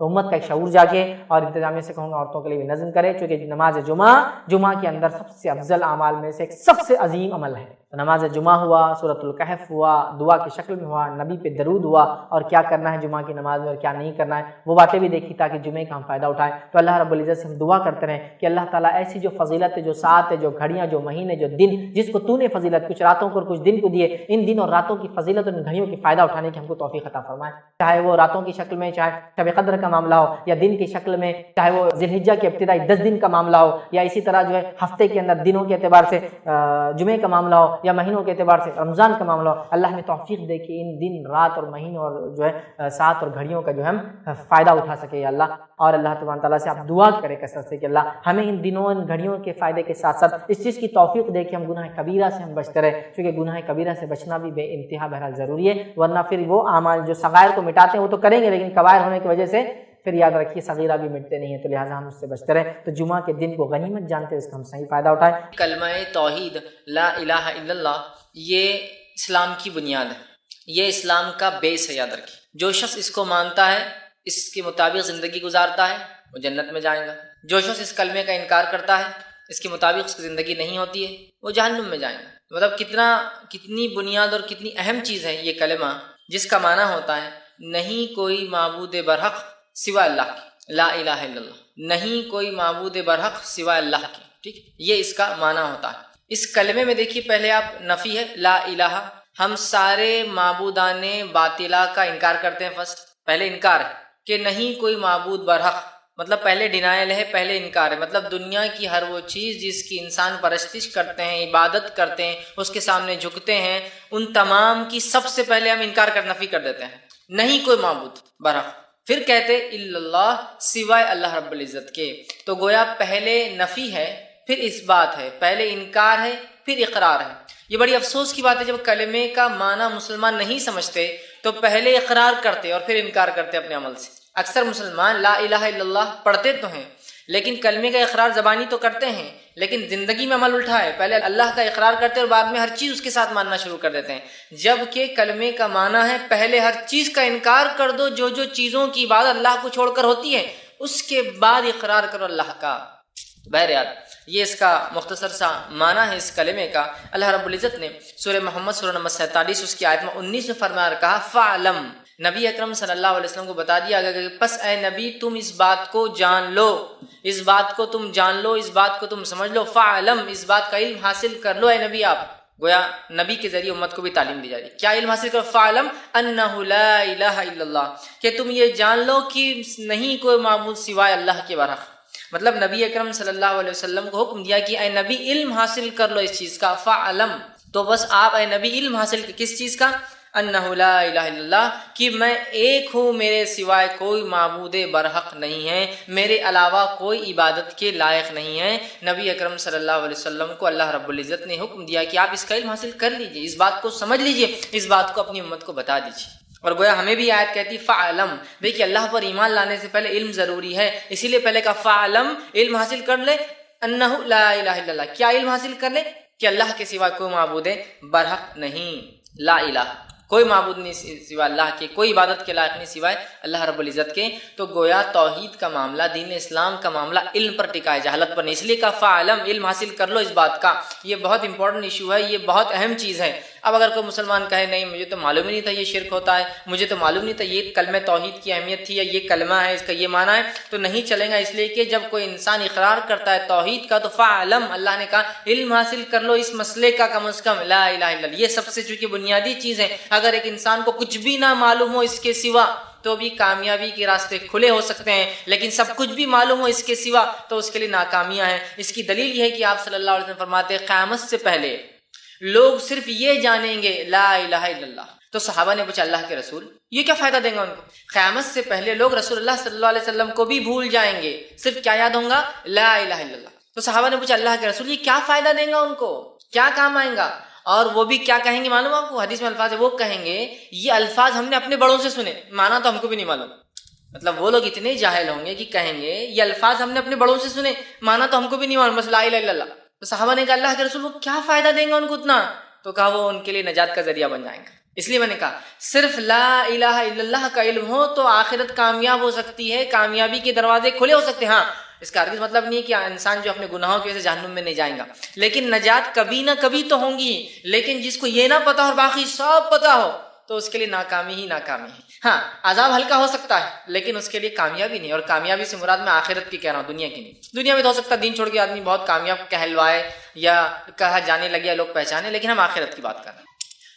تو امت کا ایک شعور جاگے اور انتظامیہ سے کہوں گا عورتوں کے لیے بھی نظم کرے، چونکہ نماز جمعہ کے اندر سب سے افضل اعمال میں سے ایک سب سے عظیم عمل ہے۔ نماز جمعہ ہوا، سورۃ الکہف ہوا، دعا کی شکل میں ہوا، نبی پہ درود ہوا، اور کیا کرنا ہے جمعہ کی نماز میں اور کیا نہیں کرنا ہے وہ باتیں بھی دیکھی تاکہ جمعے کا ہم فائدہ اٹھائیں۔ تو اللہ رب العزت سے ہم دعا کرتے رہیں کہ اللہ تعالیٰ ایسی جو فضیلت ہے، جو ساعت ہے، جو گھڑیاں، جو مہینے، جو دن، جس کو تو نے فضیلت کچھ راتوں کو اور کچھ دن کو دیے، ان دن اور راتوں کی فضیلت اور ان گھڑیوں کی فائدہ اٹھانے کی ہم کو توفیق عطا فرمائے، چاہے وہ راتوں کی شکل میں، چاہے شب قدر کا معاملہ ہو، یا دن کی شکل میں، چاہے وہ ذی الحجہ کے ابتدائی 10 دن کا معاملہ ہو، یا اسی طرح جو ہے ہفتے کے اندر دنوں کے اعتبار سے جمعے کا معاملہ ہو، یا مہینوں کے اعتبار سے رمضان کا معاملہ ہو۔ اللہ ہمیں توفیق دے کہ ان دن، رات اور مہینوں اور جو ہے ساعت اور گھڑیوں کا جو ہم فائدہ اٹھا سکے یا اللہ۔ اور اللہ تبارک تعالیٰ سے آپ دعا کرے کثرت سے کہ اللہ ہمیں ان دنوں، ان گھڑیوں کے فائدے کے ساتھ ساتھ اس چیز کی توفیق دے کہ ہم گناہ کبیرہ سے ہم بچتے رہے، کیونکہ گناہ کبیرہ سے بچنا بھی بے انتہا بہرحال ضروری ہے، ورنہ پھر وہ اعمال جو صغائر کو مٹاتے ہیں وہ تو کریں گے، لیکن کبائر ہونے کی وجہ سے پھر یاد رکھیے صغیرہ بھی مٹتے نہیں ہیں، تو لہٰذا ہم اس سے بچتے رہے۔ تو جمعہ کے دن کو غنیمت جانتے اس کا ہم صحیح فائدہ اٹھائیں۔ کلمہ توحید لا الہ الا اللہ یہ اسلام کی بنیاد ہے، یہ اسلام کا بیس ہے، یاد رکھیے۔ جو شخص اس کو مانتا ہے، اس کے مطابق زندگی گزارتا ہے، وہ جنت میں جائے گا۔ جو شخص اس کلمے کا انکار کرتا ہے، اس کے مطابق اس کی زندگی نہیں ہوتی ہے، وہ جہنم میں جائے گا۔ مطلب کتنی بنیاد اور کتنی اہم چیز ہے یہ کلمہ، جس کا معنی ہوتا ہے نہیں کوئی معبود برحق سوائے اللہ کی، لا الہ الا اللہ، نہیں کوئی معبود برحق سوائے اللہ کی، ٹھیک، یہ اس کا معنی ہوتا ہے۔ اس کلمے میں دیکھیے پہلے آپ نفی ہے لا الہ، ہم سارے معبودان باطلہ کا انکار کرتے ہیں، پہلے انکار ہے کہ نہیں کوئی معبود برحق، مطلب پہلے ڈینائل ہے، پہلے انکار ہے، مطلب دنیا کی ہر وہ چیز جس کی انسان پرستش کرتے ہیں، عبادت کرتے ہیں، اس کے سامنے جھکتے ہیں، ان تمام کی سب سے پہلے ہم انکار کر نفی کر دیتے ہیں، نہیں کوئی معبود برحق۔ پھر کہتے الا اللہ، سوائے اللہ رب العزت کے۔ تو گویا پہلے نفی ہے، پھر اس بات ہے، پہلے انکار ہے، پھر اقرار ہے۔ یہ بڑی افسوس کی بات ہے جب کلمے کا معنی مسلمان نہیں سمجھتے تو پہلے اقرار کرتے اور پھر انکار کرتے اپنے عمل سے۔ اکثر مسلمان لا الہ الا اللہ پڑھتے تو ہیں، لیکن کلمے کا اقرار زبانی تو کرتے ہیں، لیکن زندگی میں عمل الٹا ہے، پہلے اللہ کا اقرار کرتے اور بعد میں ہر چیز اس کے ساتھ ماننا شروع کر دیتے ہیں، جبکہ کلمے کا معنی ہے پہلے ہر چیز کا انکار کر دو، جو چیزوں کی عبادت اللہ کو چھوڑ کر ہوتی ہے، اس کے بعد اقرار کرو اللہ کا۔ بہرحال یہ اس کا مختصر سا معنی ہے اس کلمے کا۔ اللہ رب العزت نے سورہ محمد سورہ نمبر 47 اس کی آیت میں 19 میں فرمایا اور کہا فَعْلَمْ، نبی اکرم صلی اللہ علیہ وسلم کو بتا دیا گیا کہ پس اے نبی تم اس بات کو جان لو، اس بات کو تم جان لو، اس بات کو تم سمجھ لو، فَعْلَمْ، اس بات کا علم حاصل کر لو اے نبی آپ۔ گویا نبی کے ذریعے امت کو بھی تعلیم دی جا رہی ہے، کیا علم حاصل کرو؟ فَعْلَمْ أَنَّهُ لَا إِلَهَ إِلَّا اللَّهُ، کہ تم یہ جان لو کہ نہیں کوئی معبود سوائے اللہ کے برحق۔ مطلب نبی اکرم صلی اللہ علیہ وسلم کو حکم دیا کہ اے نبی علم حاصل کر لو اس چیز کا، فَعْلَمْ، تو بس آپ اے نبی علم حاصل کس چیز کا؟ انہ لا الہ الا اللہ، کہ میں ایک ہوں، میرے سوائے کوئی معبود برحق نہیں ہے، میرے علاوہ کوئی عبادت کے لائق نہیں ہے۔ نبی اکرم صلی اللہ علیہ وسلم کو اللہ رب العزت نے حکم دیا کہ آپ اس کا علم حاصل کر لیجئے، اس بات کو سمجھ لیجئے، اس بات کو اپنی امت کو بتا دیجئے۔ اور گویا ہمیں بھی آیت کہتی فَعْلَمْ، دیکھیے اللہ پر ایمان لانے سے پہلے علم ضروری ہے، اسی لیے پہلے کہا فَعْلَمْ، علم حاصل کر لے، انہ لا الہ الا اللہ، کیا علم حاصل کر لے؟ کہ اللہ کے سوا کوئی معبود برحق نہیں، لا الہ، کوئی معبود نہیں سوائے اللہ کے، کوئی عبادت کے لائق نہیں سوائے اللہ رب العزت کے۔ تو گویا توحید کا معاملہ، دین اسلام کا معاملہ علم پر ٹکا ہے، جہالت پر نہیں، اس لیے کہا فَعْلَمْ، علم حاصل کر لو اس بات کا۔ یہ بہت امپورٹنٹ ایشو ہے، یہ بہت اہم چیز ہے۔ اب اگر کوئی مسلمان کہے نہیں مجھے تو معلوم ہی نہیں تھا یہ شرک ہوتا ہے، مجھے تو معلوم نہیں تھا یہ کلمہ توحید کی اہمیت تھی، یا یہ کلمہ ہے اس کا یہ معنی ہے، تو نہیں چلیں گا، اس لیے کہ جب کوئی انسان اقرار کرتا ہے توحید کا تو فَعْلَمْ، اللہ نے کہا علم حاصل کر لو اس مسئلے کا، کم از کم لا الہ الا اللہ، یہ سب سے چونکہ بنیادی چیز ہے۔ اگر ایک انسان کو کچھ بھی نہ معلوم ہو اس کے سوا تو بھی کامیابی کے راستے کھلے ہو سکتے ہیں، لیکن سب کچھ بھی معلوم ہو اس کے سوا تو اس کے لیے ناکامیاں ہیں۔ اس کی دلیل یہ ہے کہ آپ صلی اللہ علیہ وسلم فرماتے ہیں قیامت سے پہلے لوگ صرف یہ جانیں گے لا الہ الا اللہ۔ تو صحابہ نے پوچھا اللہ کے رسول یہ کیا فائدہ دیں گا ان کو؟ قیامت سے پہلے لوگ رسول اللہ صلی اللہ علیہ وسلم کو بھی بھول جائیں گے، صرف کیا یاد ہوں گا؟ لا الہ الا اللہ۔ تو صحابہ نے پوچھا اللہ کے رسول یہ کیا فائدہ دیں گا ان کو، کیا کام آئیں گا؟ اور وہ بھی کیا کہیں گے معلوم آپ کو؟ حدیث میں الفاظ ہے، وہ کہیں گے یہ الفاظ ہم نے اپنے بڑوں سے سنے، مانا تو ہم کو بھی نہیں معلوم۔ مطلب وہ لوگ اتنے جاہل ہوں گے کہ کہیں گے یہ الفاظ ہم نے اپنے بڑوں سے سنے، مانا تو ہم کو بھی نہیں معلوم، بس لا الہ الا اللہ۔ تو صحابہ نے کہا اللہ کے رسول وہ کیا فائدہ دیں گا ان کو اتنا؟ تو کہا وہ ان کے لیے نجات کا ذریعہ بن جائیں گا۔ اس لیے میں نے کہا صرف لا الہ الا اللہ کا علم ہو تو آخرت کامیاب ہو سکتی ہے، کامیابی کے دروازے کھلے ہو سکتے ہیں۔ ہاں اس کا ہرگز مطلب نہیں ہے کہ انسان جو اپنے گناہوں کی وجہ سے جہنم میں نہیں جائے گا، لیکن نجات کبھی نہ کبھی تو ہوں گی۔ لیکن جس کو یہ نہ پتا اور باقی سب پتا ہو تو اس کے لیے ناکامی ہی ناکامی ہے۔ ہاں عذاب ہلکا ہو سکتا ہے لیکن اس کے لیے کامیابی نہیں، اور کامیابی سے مراد میں آخرت کی کہہ رہا ہوں، دنیا کی نہیں۔ دنیا میں تو ہو سکتا ہے دین چھوڑ کے آدمی بہت کامیاب کہلوائے یا کہا جانے لگے لوگ پہچانے، لیکن ہم آخرت کی بات کر رہے ہیں۔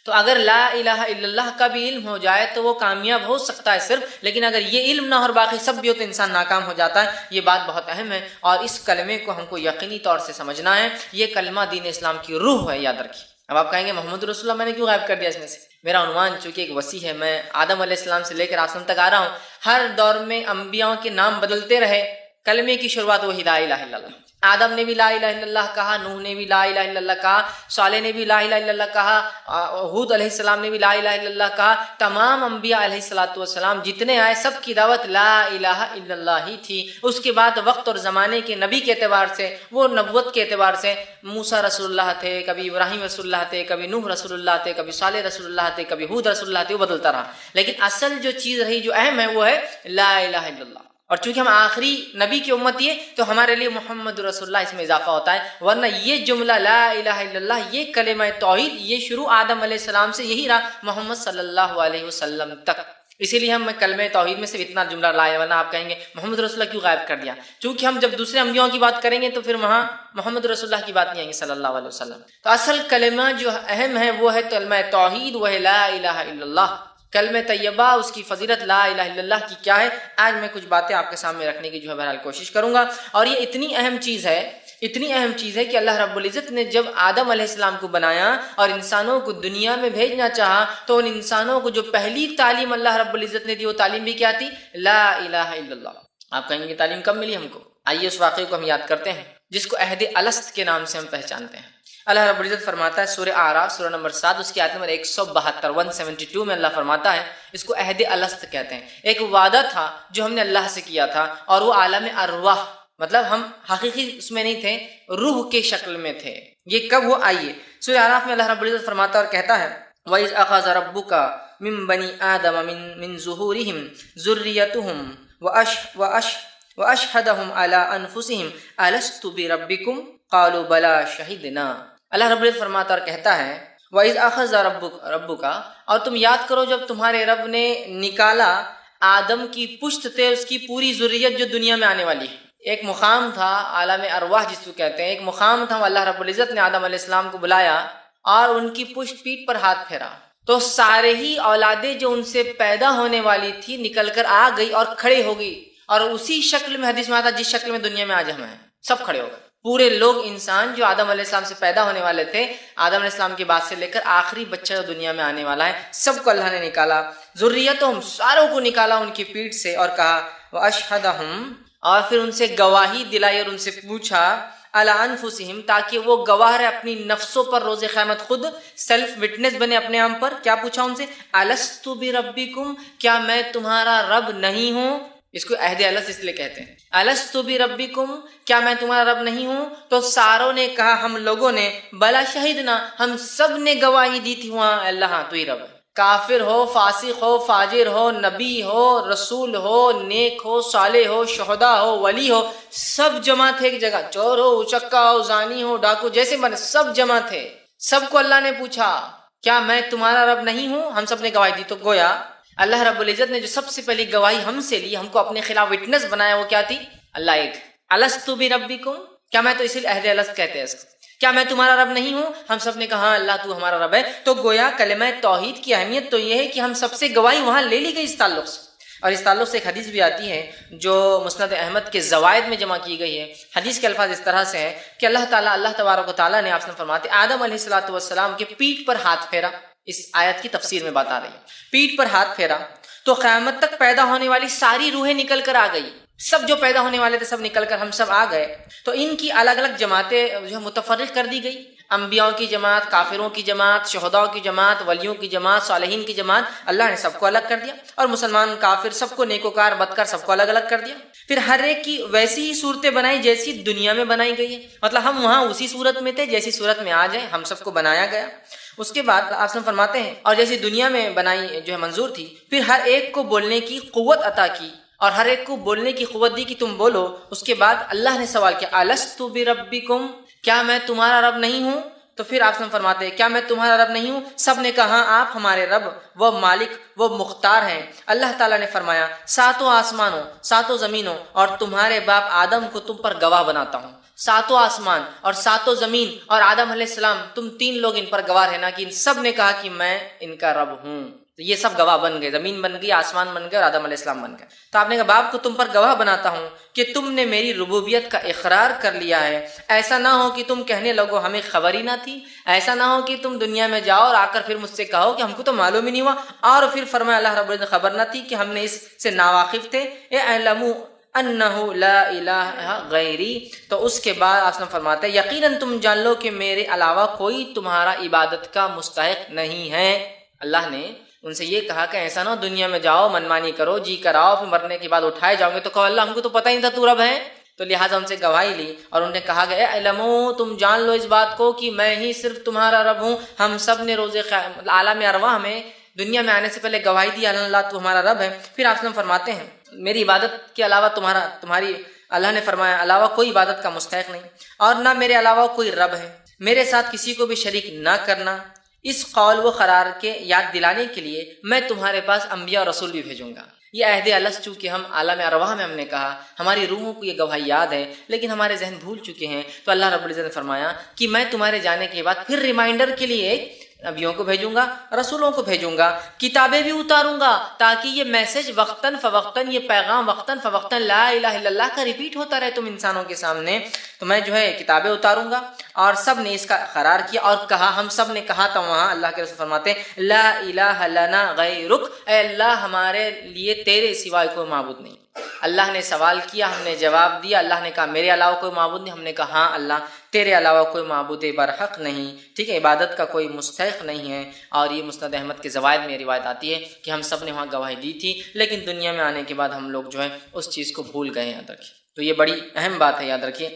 تو اگر لا الہ الا اللہ کا بھی علم ہو جائے تو وہ کامیاب ہو سکتا ہے صرف، لیکن اگر یہ علم نہ اور باقی سب بھی ہو تو انسان ناکام ہو جاتا ہے۔ یہ بات بہت اہم ہے اور اس کلمے کو ہم کو یقینی طور سے سمجھنا ہے۔ یہ کلمہ دین اسلام کی روح ہے، یاد رکھیے۔ اب آپ کہیں گے محمد رسول اللہ میں نے کیوں غائب کر دیا اس میں سے؟ میرا عنوان چونکہ ایک وسیع ہے، میں آدم علیہ السلام سے لے کر آسمان تک آ رہا ہوں، ہر دور میں انبیاء کے نام بدلتے رہے، کلمے کی شروعات وہی لا الہ الا اللہ۔ آدم نے بھی لا الہ الا اللہ کہا، نوح نے بھی لا الہ الا اللہ کہا، صالح نے بھی لا الہ الا اللہ کہا، ہود علیہ السلام نے بھی لا الہ الا اللہ کہا۔ تمام انبیاء علیہ الصلوۃ والسلام جتنے آئے سب کی دعوت لا الہ الا اللہ ہی تھی۔ اس کے بعد وقت اور زمانے کے نبی کے اعتبار سے، وہ نبوت کے اعتبار سے موسیٰ رسول اللہ تھے، کبھی ابراہیم رسول اللہ تھے، کبھی نوح رسول اللہ تھے، کبھی صالح رسول اللہ تھے، کبھی ہود رسول اللہ تھے، وہ بدلتا رہا، لیکن اصل جو چیز رہی جو اہم ہے وہ ہے لا الہ الا اللہ۔ اور چونکہ ہم آخری نبی کی امتی ہے تو ہمارے لیے محمد رسول اللہ اس میں اضافہ ہوتا ہے، ورنہ یہ جملہ لا الہ الا اللہ، یہ کلمہ توحید، یہ شروع آدم علیہ السلام سے یہی رہا محمد صلی اللہ علیہ وسلم تک۔ اسی لیے ہم کلمہ توحید میں صرف اتنا جملہ لائے، ورنہ آپ کہیں گے محمد رسول اللہ کیوں غائب کر دیا؟ چونکہ ہم جب دوسرے انبیاء کی بات کریں گے تو پھر وہاں محمد رسول اللہ کی بات نہیں آئیں گی صلی اللہ علیہ وسلم۔ تو اصل کلمہ جو اہم ہے وہ ہے کلمہ توحید، وہ ہے لا الہ الا اللہ۔ کلمہ طیبہ، اس کی فضیلت لا الہ الا اللہ کی کیا ہے، آج میں کچھ باتیں آپ کے سامنے رکھنے کی جو ہے بہرحال کوشش کروں گا۔ اور یہ اتنی اہم چیز ہے کہ اللہ رب العزت نے جب آدم علیہ السلام کو بنایا اور انسانوں کو دنیا میں بھیجنا چاہا تو ان انسانوں کو جو پہلی تعلیم اللہ رب العزت نے دی وہ تعلیم بھی کیا تھی؟ لا الہ الا اللہ۔ آپ کہیں گے یہ تعلیم کب ملی ہم کو؟ آئیے اس واقعے کو ہم یاد کرتے ہیں جس کو عہد الست کے نام سے ہم پہچانتے ہیں۔ اللہ رب العزت فرماتا ہے سورہ اعراف سورہ نمبر 7 اس کی آیت نمبر 172 میں اللہ فرماتا ہے، اس کو عہد الست کہتے ہیں۔ ایک وعدہ تھا جو ہم نے اللہ سے کیا تھا اور وہ عالم ارواح، مطلب ہم حقیقی اس میں نہیں تھے، روح کے شکل میں تھے۔ یہ کب ہوا؟ آئیے سورہ اعراف میں اللہ رب العزت فرماتا اور کہتا ہے وَإِذْ أَخَذَ رَبُّكَ مِن بَنِي آدَمَ مِن ظُهُورِهِمْ ذُرِّيَّتَهُمْ وَأَشْهَدَهُمْ عَلَىٰ أَنفُسِهِمْ أَلَسْتُ بِرَبِّكُمْ قَالُوا بَلَىٰ شَهِدْنَا۔ اللہ رب العزت فرماتا اور کہتا ہے وَإِذْ أَخَذَ رَبُّكَ، اور تم یاد کرو جب تمہارے رب نے نکالا آدم کی پشت سے اس کی پوری ذریت جو دنیا میں آنے والی ہے۔ ایک مقام تھا عالم ارواح جس کو کہتے ہیں، ایک مقام تھا، اللہ رب العزت نے آدم علیہ السلام کو بلایا اور ان کی پشت پیٹھ پر ہاتھ پھیرا تو سارے ہی اولادیں جو ان سے پیدا ہونے والی تھی نکل کر آ گئی اور کھڑے ہو گئی، اور اسی شکل میں حدیث میں آتا جس شکل میں دنیا میں آج ہم ہیں، سب کھڑے ہو گئے۔ پورے لوگ انسان جو آدم علیہ السلام سے پیدا ہونے والے تھے، آدم علیہ السلام کے بعد سے لے کر آخری بچہ جو دنیا میں آنے والا ہے، سب کو اللہ نے نکالا۔ ذریتہم، ساروں کو نکالا ان کی پیٹھ سے، اور کہا واشہدہم، اور پھر ان سے گواہی دلائی اور ان سے پوچھا علی انفسہم، تاکہ وہ گواہ رہے اپنی نفسوں پر روز قیامت، خود سیلف وٹنس بنے اپنے آپ پر۔ کیا پوچھا ان سے؟ الستُ بربکم، کیا میں تمہارا رب نہیں ہوں؟ اس کو عہد الست اس لیے کہتے ہیں، الست بربکم، کیا میں تمہارا رب نہیں ہوں؟ تو ساروں نے کہا، ہم لوگوں نے، بلا شہدنا، ہم سب نے گواہی دی تھی وہاں اللہ ہاں تو ہی رب ہے۔ کافر ہو، فاسق ہو، فاجر ہو، نبی ہو، رسول ہو، نیک ہو، صالح ہو، شہداء ہو، ولی ہو، سب جمع تھے ایک جگہ، چور ہو، اچکا ہو، زانی ہو، ڈاکو، جیسے بنے سب جمع تھے۔ سب کو اللہ نے پوچھا کیا میں تمہارا رب نہیں ہوں؟ ہم سب نے گواہی دی۔ تو گویا اللہ رب العزت نے جو سب سے پہلی گواہی ہم سے لی، ہم کو اپنے خلاف وٹنس بنایا، وہ کیا تھی؟ اللہ ایک۔ الستُ بربکم، کیا میں، تو اسی لیے عہد الست کہتے ہیں اس کو، کیا میں تمہارا رب نہیں ہوں؟ ہم سب نے کہا ہاں اللہ تو ہمارا رب ہے۔ تو گویا کلمہ توحید کی اہمیت تو یہ ہے کہ ہم سب سے گواہی وہاں لے لی گئی اس تعلق سے۔ اور اس تعلق سے ایک حدیث بھی آتی ہے جو مسند احمد کے زوائد میں جمع کی گئی ہے۔ حدیث کے الفاظ اس طرح سے ہیں کہ اللہ تبارک و تعالیٰ نے، آپ سے فرماتے، آدم علیہ الصلوۃ والسلام کے پیٹھ پر ہاتھ پھیرا۔ اس آیت کی تفسیر میں بات آ رہی ہے، پیٹھ پر ہاتھ پھیرا تو قیامت تک پیدا ہونے والی ساری روحیں نکل کر آ گئی، سب جو پیدا ہونے والے تھے سب نکل کر ہم سب آ گئے. تو ان کی الگ الگ جماعتیں جو ہے متفرق کر دی گئی. انبیاء کی جماعت، کافروں کی جماعت، شہداء کی جماعت، ولیوں کی جماعت، صالحین کی جماعت. اللہ نے سب کو الگ کر دیا، اور مسلمان کافر سب کو، نیکوکار بدکار سب کو الگ الگ کر دیا. پھر ہر ایک کی ویسی ہی صورتیں بنائی جیسی دنیا میں بنائی گئی ہے. مطلب ہم وہاں اسی صورت میں تھے جیسی صورت میں آ جائیں ہم سب کو بنایا گیا. اس کے بعد آپ سے فرماتے ہیں اور جیسی دنیا میں بنائی جو ہے منظور تھی، پھر ہر ایک کو بولنے کی قوت عطا کی اور ہر ایک کو بولنے کی قوت دی کہ تم بولو. اس کے بعد اللہ نے سوال کیا، الست بربکم، کیا میں تمہارا رب نہیں ہوں؟ تو پھر آپ سے فرماتے ہیں کیا میں تمہارا رب نہیں ہوں؟ سب نے کہا آپ ہمارے رب، وہ مالک، وہ مختار ہیں. اللہ تعالیٰ نے فرمایا ساتوں آسمانوں، ساتوں زمینوں اور تمہارے باپ آدم کو تم پر گواہ بناتا ہوں. ساتوں آسمان اور ساتوں زمین اور آدم علیہ السلام، تم تین لوگ ان پر گواہ رہنا کہ ان سب نے کہا کہ میں ان کا رب ہوں. تو یہ سب گواہ بن گئے، زمین بن گئی، آسمان بن گئے اور آدم علیہ السلام بن گئے. تو آپ نے کہا باپ کو تم پر گواہ بناتا ہوں کہ تم نے میری ربوبیت کا اقرار کر لیا ہے. ایسا نہ ہو کہ تم کہنے لگو ہمیں خبر ہی نہ تھی. ایسا نہ ہو کہ تم دنیا میں جاؤ اور آ کر پھر مجھ سے کہو کہ ہم کو تو معلوم ہی نہیں ہوا، اور پھر فرمایا اللہ رب العزت خبر نہ تھی کہ ہم نے اس سے ناواقف تھے. اعلموا انہ لا الہ غیری. تو اس کے بعد آپ فرماتے ہیں یقیناً تم جان لو کہ میرے علاوہ کوئی تمہارا عبادت کا مستحق نہیں ہے. اللہ نے ان سے یہ کہا کہ ایسا نہ دنیا میں جاؤ منمانی کرو، جی کراؤ، پھر مرنے کے بعد اٹھائے جاؤ گے تو کہو اللہ ہم کو تو پتہ ہی نہیں تھا تو رب ہے. تو لہٰذا ان سے گواہی لی اور انہیں کہا گیا علمو، تم جان لو اس بات کو کہ میں ہی صرف تمہارا رب ہوں. ہم سب نے روز عالم ارواح میں دنیا میں آنے سے پہلے گواہی دی اللہ تمہارا رب ہے. پھر آپ فرماتے ہیں میری عبادت کے علاوہ تمہاری اللہ نے فرمایا علاوہ کوئی عبادت کا مستحق نہیں، اور نہ میرے علاوہ کوئی رب ہے. میرے ساتھ کسی کو بھی شریک نہ کرنا. اس قول و قرار کے یاد دلانے کے لیے میں تمہارے پاس انبیاء اور رسول بھی بھیجوں گا. یہ عہد الست کہ ہم عالم ارواح میں ہم نے کہا، ہماری روحوں کو یہ گواہی یاد ہے لیکن ہمارے ذہن بھول چکے ہیں. تو اللہ رب العزت نے فرمایا کہ میں تمہارے جانے کے بعد پھر ریمائنڈر کے لیے نبیوں کو بھیجوں گا، رسولوں کو بھیجوں گا، کتابیں بھی اتاروں گا تاکہ یہ میسج وقتاً فوقتاً، یہ پیغام وقتاً فوقتاً لا الہ الا اللہ کا ریپیٹ ہوتا رہے تم انسانوں کے سامنے. تو میں جو ہے کتابیں اتاروں گا. اور سب نے اس کا قرار کیا اور کہا، ہم سب نے کہا تھا وہاں اللہ کے رسول فرماتے ہیں لا الہ لنا غیرک، اے اللہ ہمارے لیے تیرے سوائے کوئی معبود نہیں. اللہ نے سوال کیا، ہم نے جواب دیا. اللہ نے کہا میرے علاوہ کوئی معبود نہیں. ہم نے کہا ہاں اللہ تیرے علاوہ کوئی معبود برحق نہیں، ٹھیک ہے، عبادت کا کوئی مستحق نہیں ہے. اور یہ مسند احمد کے زوائد میں روایت آتی ہے کہ ہم سب نے وہاں گواہی دی تھی لیکن دنیا میں آنے کے بعد ہم لوگ جو ہے اس چیز کو بھول گئے. یاد رکھیے، تو یہ بڑی اہم بات ہے، یاد رکھیے.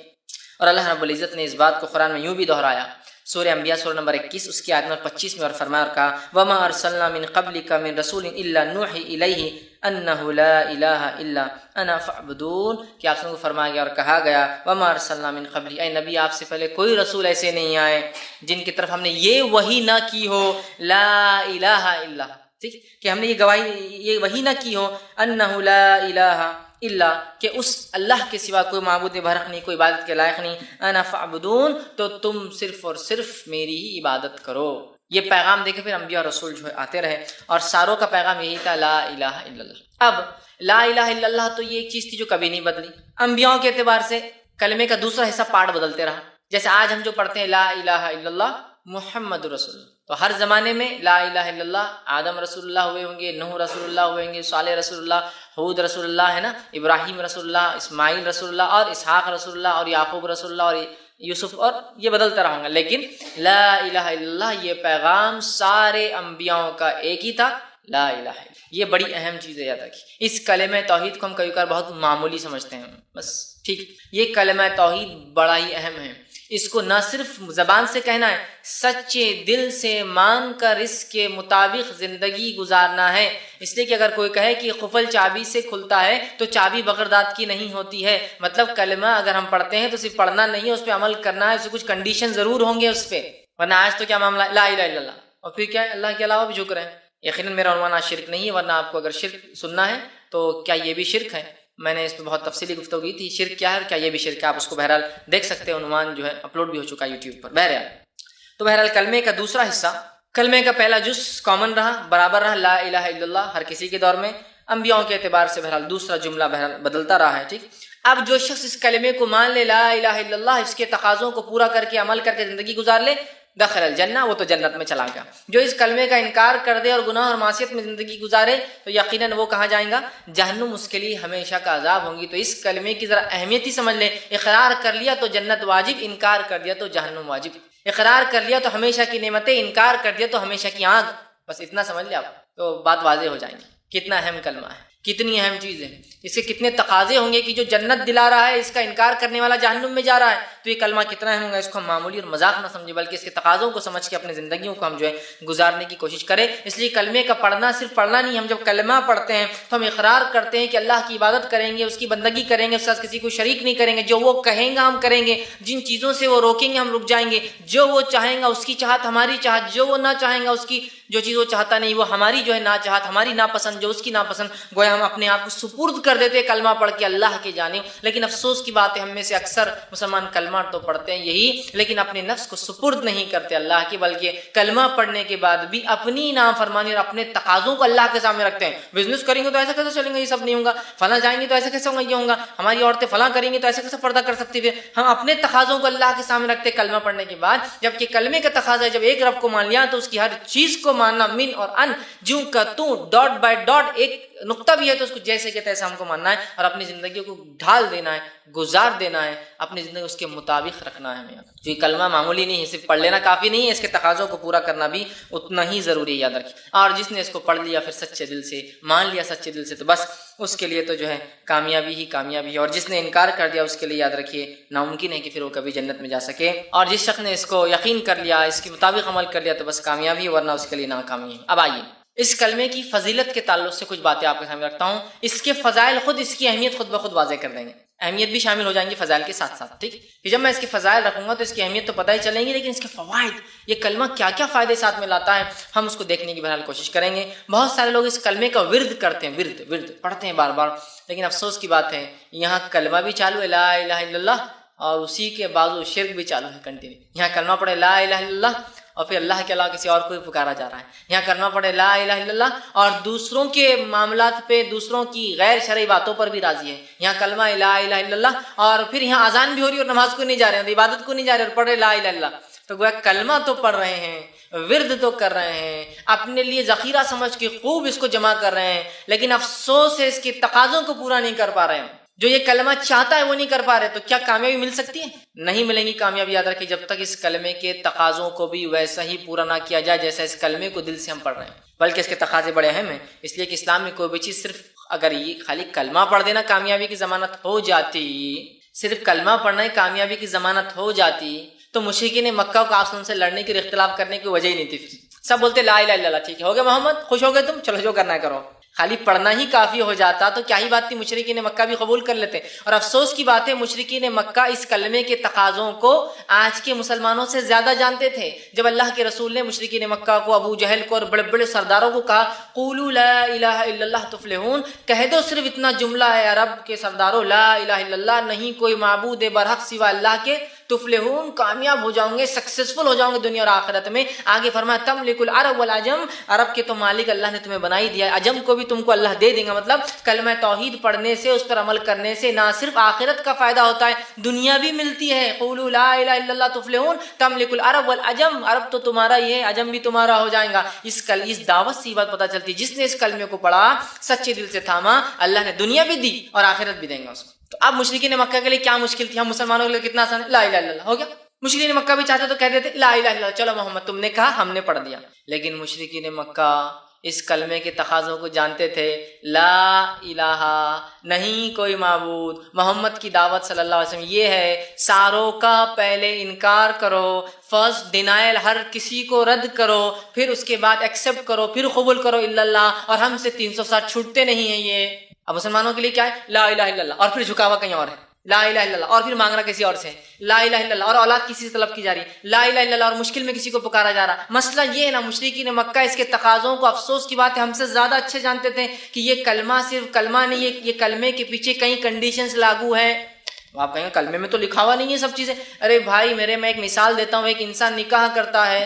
اور اللہ رب العزت نے اس بات کو قرآن میں یوں بھی دہرایا، سورہ انبیاء سورہ نمبر 21 اس کی آیت نمبر 25 میں، اور فرمایا اور کہا وما ارسلنا من قبلک من رسول الا نوحی الیہ انہ لا الہ الا انا فاعبدون. کہ آپ کو فرمایا گیا اور کہا گیا وما ارسلنا من قبلی، اے نبی آپ سے پہلے کوئی رسول ایسے نہیں آئے جن کی طرف ہم نے یہ وحی نہ کی ہو لا الہ الا، ٹھیک، کہ ہم نے یہ گواہی یہ وحی نہ کی ہو انہ لا الہ الا، کہ اس اللہ کے سوا کوئی معبود برحق نہیں، کوئی عبادت کے لائق نہیں. انا فاعبدون، تو تم صرف اور صرف میری ہی عبادت کرو. یہ پیغام دے کے پھر انبیاء اور رسول جو ہے آتے رہے اور ساروں کا پیغام یہی تھا لا الہ الا اللہ. اب لا الہ الا اللہ تو یہ ایک چیز تھی جو کبھی نہیں بدلی. انبیاء کے اعتبار سے کلمے کا دوسرا حصہ پارٹ بدلتے رہا. جیسے آج ہم جو پڑھتے ہیں لا الہ الا اللہ محمد رسول اللہ، تو ہر زمانے میں لا الہ الا اللہ آدم رسول اللہ ہوئے ہوں گے، نوح رسول اللہ ہوئے ہوں گے، صالح رسول اللہ، حود رسول اللہ ہے نا، ابراہیم رسول اللہ، اسماعیل رسول اللہ، اور اسحاق رسول اللہ، اور یعقوب رسول اللہ، اور یوسف، اور یہ بدلتا رہوں گا. لیکن لا الہ الا اللہ یہ پیغام سارے انبیاؤں کا ایک ہی تھا، لا الہ الا اللہ. یہ بڑی اہم چیز ہے، یاد رکھیے. اس کلمہ توحید کو ہم کبھی کبھار بہت معمولی سمجھتے ہیں بس، ٹھیک. یہ کلمہ توحید بڑا ہی اہم ہے. اس کو نہ صرف زبان سے کہنا ہے، سچے دل سے مان کر اس کے مطابق زندگی گزارنا ہے. اس لیے کہ اگر کوئی کہے کہ قفل چابی سے کھلتا ہے تو چابی بغداد کی نہیں ہوتی ہے. مطلب کلمہ اگر ہم پڑھتے ہیں تو صرف پڑھنا نہیں ہے، اس پہ عمل کرنا ہے. اس سے کچھ کنڈیشن ضرور ہوں گے اس پہ، ورنہ آج تو کیا معاملہ لا الہ الا اللہ اور پھر کیا ہے اللہ کے علاوہ بھی جھک رہے ہیں. یقیناً میرا عنوان آج شرک نہیں ہے، ورنہ آپ کو اگر شرک سننا ہے تو کیا یہ بھی شرک ہے، میں نے اس پہ بہت تفصیلی گفتگو کی تھی. شرک کیا ہے، کیا یہ بھی شرک ہے، آپ اس کو بہرحال دیکھ سکتے ہیں. عنوان جو ہے اپلوڈ بھی ہو چکا ہے یوٹیوب پر. بہرحال تو بہرحال کلمے کا دوسرا حصہ، کلمے کا پہلا جز کامن رہا، برابر رہا لا الہ الا اللہ ہر کسی کے دور میں. انبیاء کے اعتبار سے بہرحال دوسرا جملہ بہرحال بدلتا رہا ہے، ٹھیک. اب جو شخص اس کلمے کو مان لے لا الہ الا اللہ، اس کے تقاضوں کو پورا کر کے عمل کر کے زندگی گزار لے، دخل الجنہ، وہ تو جنت میں چلا گیا۔ جو اس کلمے کا انکار کر دے اور گناہ اور معصیت میں زندگی گزارے تو یقیناً وہ کہاں جائیں گا؟ جہنم اس کے لیے ہمیشہ کا عذاب ہوں گی۔ تو اس کلمے کی ذرا اہمیت ہی سمجھ لیں، اقرار کر لیا تو جنت واجب، انکار کر دیا تو جہنم واجب، اقرار کر لیا تو ہمیشہ کی نعمتیں، انکار کر دیا تو ہمیشہ کی آگ، بس اتنا سمجھ لیں آپ تو بات واضح ہو جائیں گی۔ کتنا اہم کلمہ ہے، کتنی اہم چیز ہے، اس کے کتنے تقاضے ہوں گے کہ جو جنت دلا رہا ہے اس کا انکار کرنے والا جہنم میں جا رہا ہے، تو یہ کلمہ کتنا اہم ہوگا۔ اس کو ہم معمولی اور مذاق نہ سمجھیں بلکہ اس کے تقاضوں کو سمجھ کے اپنے زندگیوں کو ہم جو ہے گزارنے کی کوشش کریں۔ اس لیے کلمے کا پڑھنا صرف پڑھنا نہیں، ہم جب کلمہ پڑھتے ہیں تو ہم اقرار کرتے ہیں کہ اللہ کی عبادت کریں گے، اس کی بندگی کریں گے، اس کے ساتھ کسی کو شریک نہیں کریں گے، جو وہ کہیں گا ہم کریں گے، جن چیزوں سے وہ روکیں گے ہم رک جائیں گے، جو وہ چاہیں گا اس کی چاہت ہماری چاہت، جو وہ نہ چاہیں گا اس کی جو چیز وہ چاہتا نہیں وہ ہماری جو ہے نا چاہت، ہماری ناپسند جو اس کی ناپسند، گویا ہم اپنے آپ کو سپرد کر دیتے کلمہ پڑھ کے اللہ کی جانب۔ لیکن افسوس کی بات ہے ہم میں سے اکثر مسلمان کلمہ تو پڑھتے ہیں یہی، لیکن اپنے نفس کو سپرد نہیں کرتے اللہ کی، بلکہ کلمہ پڑھنے کے بعد بھی اپنی نافرمانی اور اپنے تقاضوں کو اللہ کے سامنے رکھتے ہیں۔ بزنس کریں گے تو ایسا کیسے چلیں گے، یہ سب نہیں ہوگا، فلاں جائیں گے تو ایسا کیسے ہوگا، یہ ہوگا، ہماری عورتیں فلاں کریں گی تو ایسا کیسے پردہ کر سکتی ہے۔ ہم اپنے تقاضوں کو اللہ کے سامنے رکھتے کلمہ پڑھنے کے بعد، جبکہ کلمے کا تقاضا ہے جب ایک رب کو مان لیا تو اس کی ہر چیز کو ماننا، من اور ان، جوں کا توں، ڈاٹ بائی ڈاٹ، ایک نقطہ بھی ہے تو اس کو جیسے کہ تیسے ہم کو ماننا ہے اور اپنی زندگیوں کو ڈھال دینا ہے، گزار دینا ہے، اپنی زندگی اس کے مطابق رکھنا ہے ہمیں۔ جو یہ کلمہ معمولی نہیں ہے، صرف پڑھ لینا کافی نہیں ہے، اس کے تقاضوں کو پورا کرنا بھی اتنا ہی ضروری ہے، یاد رکھیں۔ اور جس نے اس کو پڑھ لیا پھر سچے دل سے، مان لیا سچے دل سے، تو بس اس کے لیے تو جو ہے کامیابی ہی کامیابی ہے، اور جس نے انکار کر دیا اس کے لیے یاد رکھیے ناممکن ہے کہ پھر وہ کبھی جنت میں جا سکے۔ اور جس شخص نے اس کو یقین کر لیا، اس کے مطابق عمل کر لیا تو بس کامیابی ہے، ورنہ اس کے لیے ناکامی ہے۔ اب آئیے اس کلمے کی فضیلت کے تعلق سے کچھ باتیں آپ کے سامنے رکھتا ہوں، اس کے فضائل خود اس کی اہمیت خود بخود واضح کر دیں گے، اہمیت بھی شامل ہو جائیں گی فضائل کے ساتھ ساتھ، ٹھیک کہ جب میں اس کے فضائل رکھوں گا تو اس کی اہمیت تو پتہ ہی چلیں گی، لیکن اس کے فوائد، یہ کلمہ کیا کیا فائدے ساتھ میں لاتا ہے ہم اس کو دیکھنے کی بہرحال کوشش کریں گے۔ بہت سارے لوگ اس کلمے کا ورد کرتے ہیں، ورد پڑھتے ہیں بار بار، لیکن افسوس کی بات ہے یہاں کلمہ بھی چالو ہے لا الہ الا اللہ، اور اسی کے بعد شرک بھی چالو ہے کنٹینیو۔ یہاں کلمہ پڑھے لا الہ الا اللہ اور پھر اللہ کے علاوہ کسی اور کو پکارا جا رہا ہے، یہاں کلمہ پڑھے لا الہ الا اللہ اور دوسروں کے معاملات پہ، دوسروں کی غیر شرعی باتوں پر بھی راضی ہے، یہاں کلمہ لا الہ الا اللہ، اور پھر یہاں اذان بھی ہو رہی ہے اور نماز کو نہیں جا رہے ہیں، عبادت کو نہیں جا رہے اور پڑھ رہے لا الہ الا اللہ۔ تو گویا کلمہ تو پڑھ رہے ہیں، ورد تو کر رہے ہیں، اپنے لیے ذخیرہ سمجھ کے خوب اس کو جمع کر رہے ہیں، لیکن افسوس ہے اس کے تقاضوں کو پورا نہیں کر پا رہے ہیں، جو یہ کلمہ چاہتا ہے وہ نہیں کر پا رہے، تو کیا کامیابی مل سکتی ہے؟ نہیں ملیں گی کامیابی، یاد رکھیں، جب تک اس کلمے کے تقاضوں کو بھی ویسا ہی پورا نہ کیا جائے جیسا اس کلمے کو دل سے ہم پڑھ رہے ہیں، بلکہ اس کے تقاضے بڑے اہم ہیں، اس لیے کہ اسلام میں کوئی بھی چیز صرف اگر یہ خالی کلمہ پڑھ دینا کامیابی کی ضمانت ہو جاتی، صرف کلمہ پڑھنا ہی کامیابی کی ضمانت ہو جاتی تو مشرکین مکہ کو آپ سے لڑنے کی، اختلاف کرنے کی وجہ ہی نہیں تھی، سب بولتے لا الہ الا اللہ، ٹھیک ہے ہو گیا محمد، خوش ہو گئے تم، چلو جو کرنا ہے کرو۔ خالی پڑھنا ہی کافی ہو جاتا تو کیا ہی بات تھی، مشرکین مکہ بھی قبول کر لیتے۔ اور افسوس کی بات ہے مشرکین مکہ اس کلمے کے تقاضوں کو آج کے مسلمانوں سے زیادہ جانتے تھے۔ جب اللہ کے رسول نے مشرکین مکہ کو، ابو جہل کو اور بڑے بڑے سرداروں کو کہا قولوا لا الہ الا اللہ تفلحون، کہہ دو صرف اتنا جملہ ہے عرب کے سرداروں، لا الہ الا اللہ، نہیں کوئی معبود برحق سوا اللہ کے، تفلحون، کامیاب ہو جاؤں گے، سکسیسفل ہو جاؤں گے دنیا اور آخرت میں۔ آگے فرمایا تملک العرب والعجم، عرب کے تو مالک اللہ نے تمہیں بنا ہی دیا ہے، عجم کو بھی تم کو اللہ دے دیں گا۔ مطلب کلمہ توحید پڑھنے سے، اس پر عمل کرنے سے نہ صرف آخرت کا فائدہ ہوتا ہے، دنیا بھی ملتی ہے۔ قولوا لا الہ الا اللہ تفلحون تملک العرب والعجم، عرب تو تمہارا ہی ہے، عجم بھی تمہارا ہو جائے گا۔ اس دعوت سے یہ بات پتہ چلتی ہے، جس نے اس کلمے کو پڑھا، سچے دل سے تھاما، اللہ نے دنیا بھی دی اور آخرت بھی دیں گا اس کو۔ تو اب مشرکین مکہ کے لیے کیا مشکل تھی، ہم مسلمانوں کے لیے کتنا آسان ہے، لا الہ الا اللہ ہو گیا۔ مشرکین مکہ بھی چاہتے تو کہہ دیتے لا الہ الا اللہ، چلو محمد تم نے کہا ہم نے پڑھ دیا، لیکن مشرکین مکہ اس کلمے کے تقاضوں کو جانتے تھے، لا الہ، نہیں کوئی معبود، محمد کی دعوت صلی اللہ علیہ وسلم یہ ہے، ساروں کا پہلے انکار کرو، فرسٹ ڈینائل، ہر کسی کو رد کرو، پھر اس کے بعد ایکسیپٹ کرو، پھر قبول کرو الا اللہ، اور ہم سے 360 چھوٹتے نہیں ہیں یہ۔ اب مسلمانوں کے لیے کیا ہے، لا الہ الا اللہ، اور پھر جھکاوا کہیں اور ہے، لا الہ الا اللہ، اور پھر مانگنا کسی اور سے، لا الہ الا اللہ، اور اولاد کسی سے طلب کی جا رہی ہے، لا الہ الا اللہ، اور مشکل میں کسی کو پکارا جا رہا۔ مسئلہ یہ ہے نا، مشرکین مکہ اس کے تقاضوں کو، افسوس کی بات ہے، ہم سے زیادہ اچھے جانتے تھے کہ یہ کلمہ صرف کلمہ نہیں ہے، یہ کلمے کے پیچھے کئی کنڈیشنز لاگو ہیں۔ آپ کہیں گے کلمے میں تو لکھا ہوا نہیں ہے سب چیزیں، ارے بھائی میرے، میں ایک مثال دیتا ہوں، ایک انسان نکاح کرتا ہے،